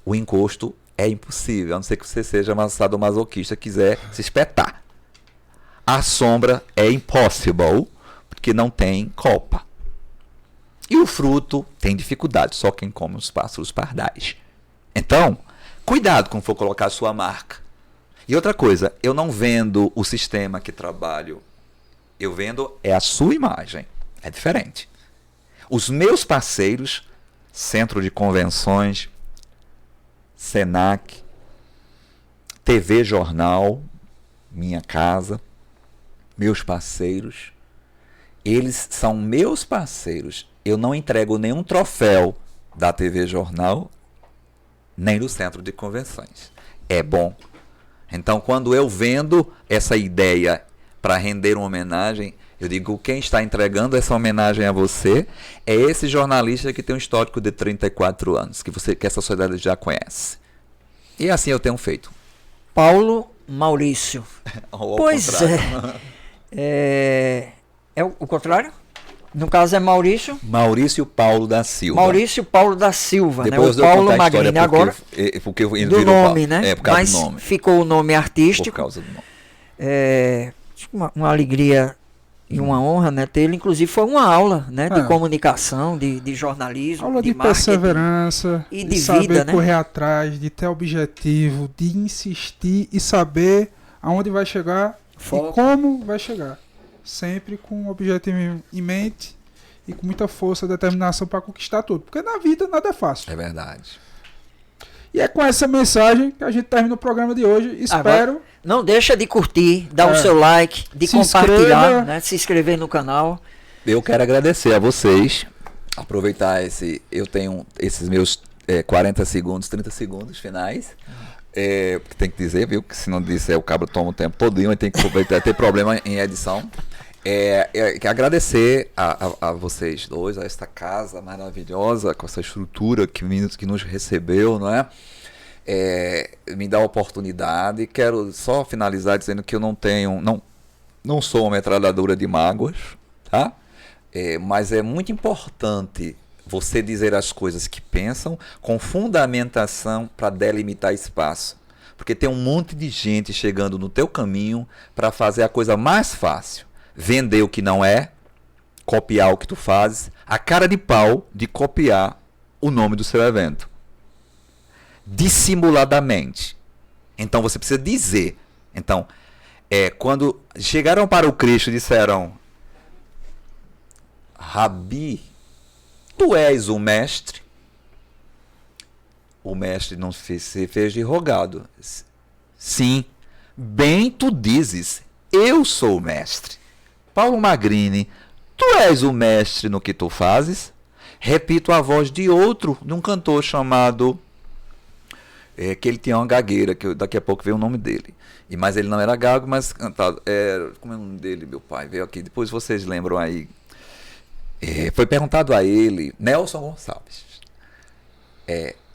O encosto é impossível, a não ser que você seja sadomasoquista e quiser se espetar. A sombra é impossible, porque não tem copa. E o fruto tem dificuldade, só quem come os pássaros pardais. Então, cuidado quando for colocar a sua marca. E outra coisa, eu não vendo o sistema que trabalho, eu vendo é a sua imagem. É diferente. Os meus parceiros, Centro de Convenções, Senac, TV Jornal, Minha Casa, meus parceiros, eles são meus parceiros. Eu não entrego nenhum troféu da TV Jornal, nem do Centro de Convenções. É bom. Então, quando eu vendo essa ideia para render uma homenagem, eu digo, quem está entregando essa homenagem a você é esse jornalista que tem um histórico de 34 anos, que essa sociedade já conhece. E assim eu tenho feito. Paulo Maurício. Pois contrário. É o contrário? No caso é Maurício. Maurício Paulo da Silva. Maurício Paulo da Silva, depois né? O Paulo Magrini agora. Porque do nome, né? Por causa Mas do nome. ficou o nome artístico. Por causa do nome. Uma alegria e uma honra, né, ter ele. Inclusive foi uma aula, né, de comunicação, de jornalismo, aula de perseverança, e de saber vida, né? correr atrás, de ter objetivo, de insistir e saber aonde vai chegar e como vai chegar. Sempre com um objetivo em mente e com muita força e determinação para conquistar tudo. Porque na vida nada é fácil. É verdade. E é com essa mensagem que a gente termina o programa de hoje. Espero. Não deixa de curtir, dar o seu like, de compartilhar, né? Se inscrever no canal. Eu quero agradecer a vocês. Aproveitar eu tenho esses meus 40 segundos, 30 segundos finais. Porque tem que dizer, viu? Que se não disser, o cabra toma o tempo todinho e tem que aproveitar, ter problema em edição. Quero agradecer a vocês dois, a esta casa maravilhosa, com essa estrutura que nos recebeu, não é? Me dá a oportunidade. Quero só finalizar dizendo que eu não sou uma metralhadora de mágoas, tá? Mas é muito importante você dizer as coisas que pensam com fundamentação para delimitar espaço. Porque tem um monte de gente chegando no teu caminho para fazer a coisa mais fácil. Vender o que não é, copiar o que tu fazes, a cara de pau de copiar o nome do seu evento. Dissimuladamente. Então você precisa dizer. Então, quando chegaram para o Cristo e disseram: Rabi, tu és o mestre. O mestre não se fez de rogado. Sim, bem tu dizes, eu sou o mestre. Paulo Magrini, tu és o mestre no que tu fazes? Repito a voz de um cantor chamado... que ele tinha uma gagueira, que daqui a pouco veio o nome dele. Mas ele não era gago, mas cantado. Como é o nome dele, meu pai? Veio aqui, depois vocês lembram aí. Foi perguntado a ele, Nelson Gonçalves,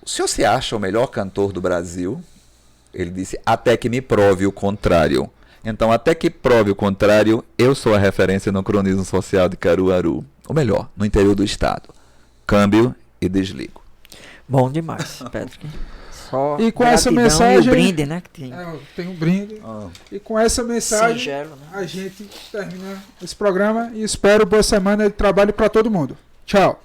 o senhor se acha o melhor cantor do Brasil? Ele disse, até que me prove o contrário. Então, até que prove o contrário, eu sou a referência no cronismo social de Caruaru. Ou melhor, no interior do estado. Câmbio e desligo. Bom demais, Patrick. Só e com essa mensagem... E o brinde, né? Que tem um brinde. E com essa mensagem, singelo, né? A gente termina esse programa e espero boa semana de trabalho para todo mundo. Tchau.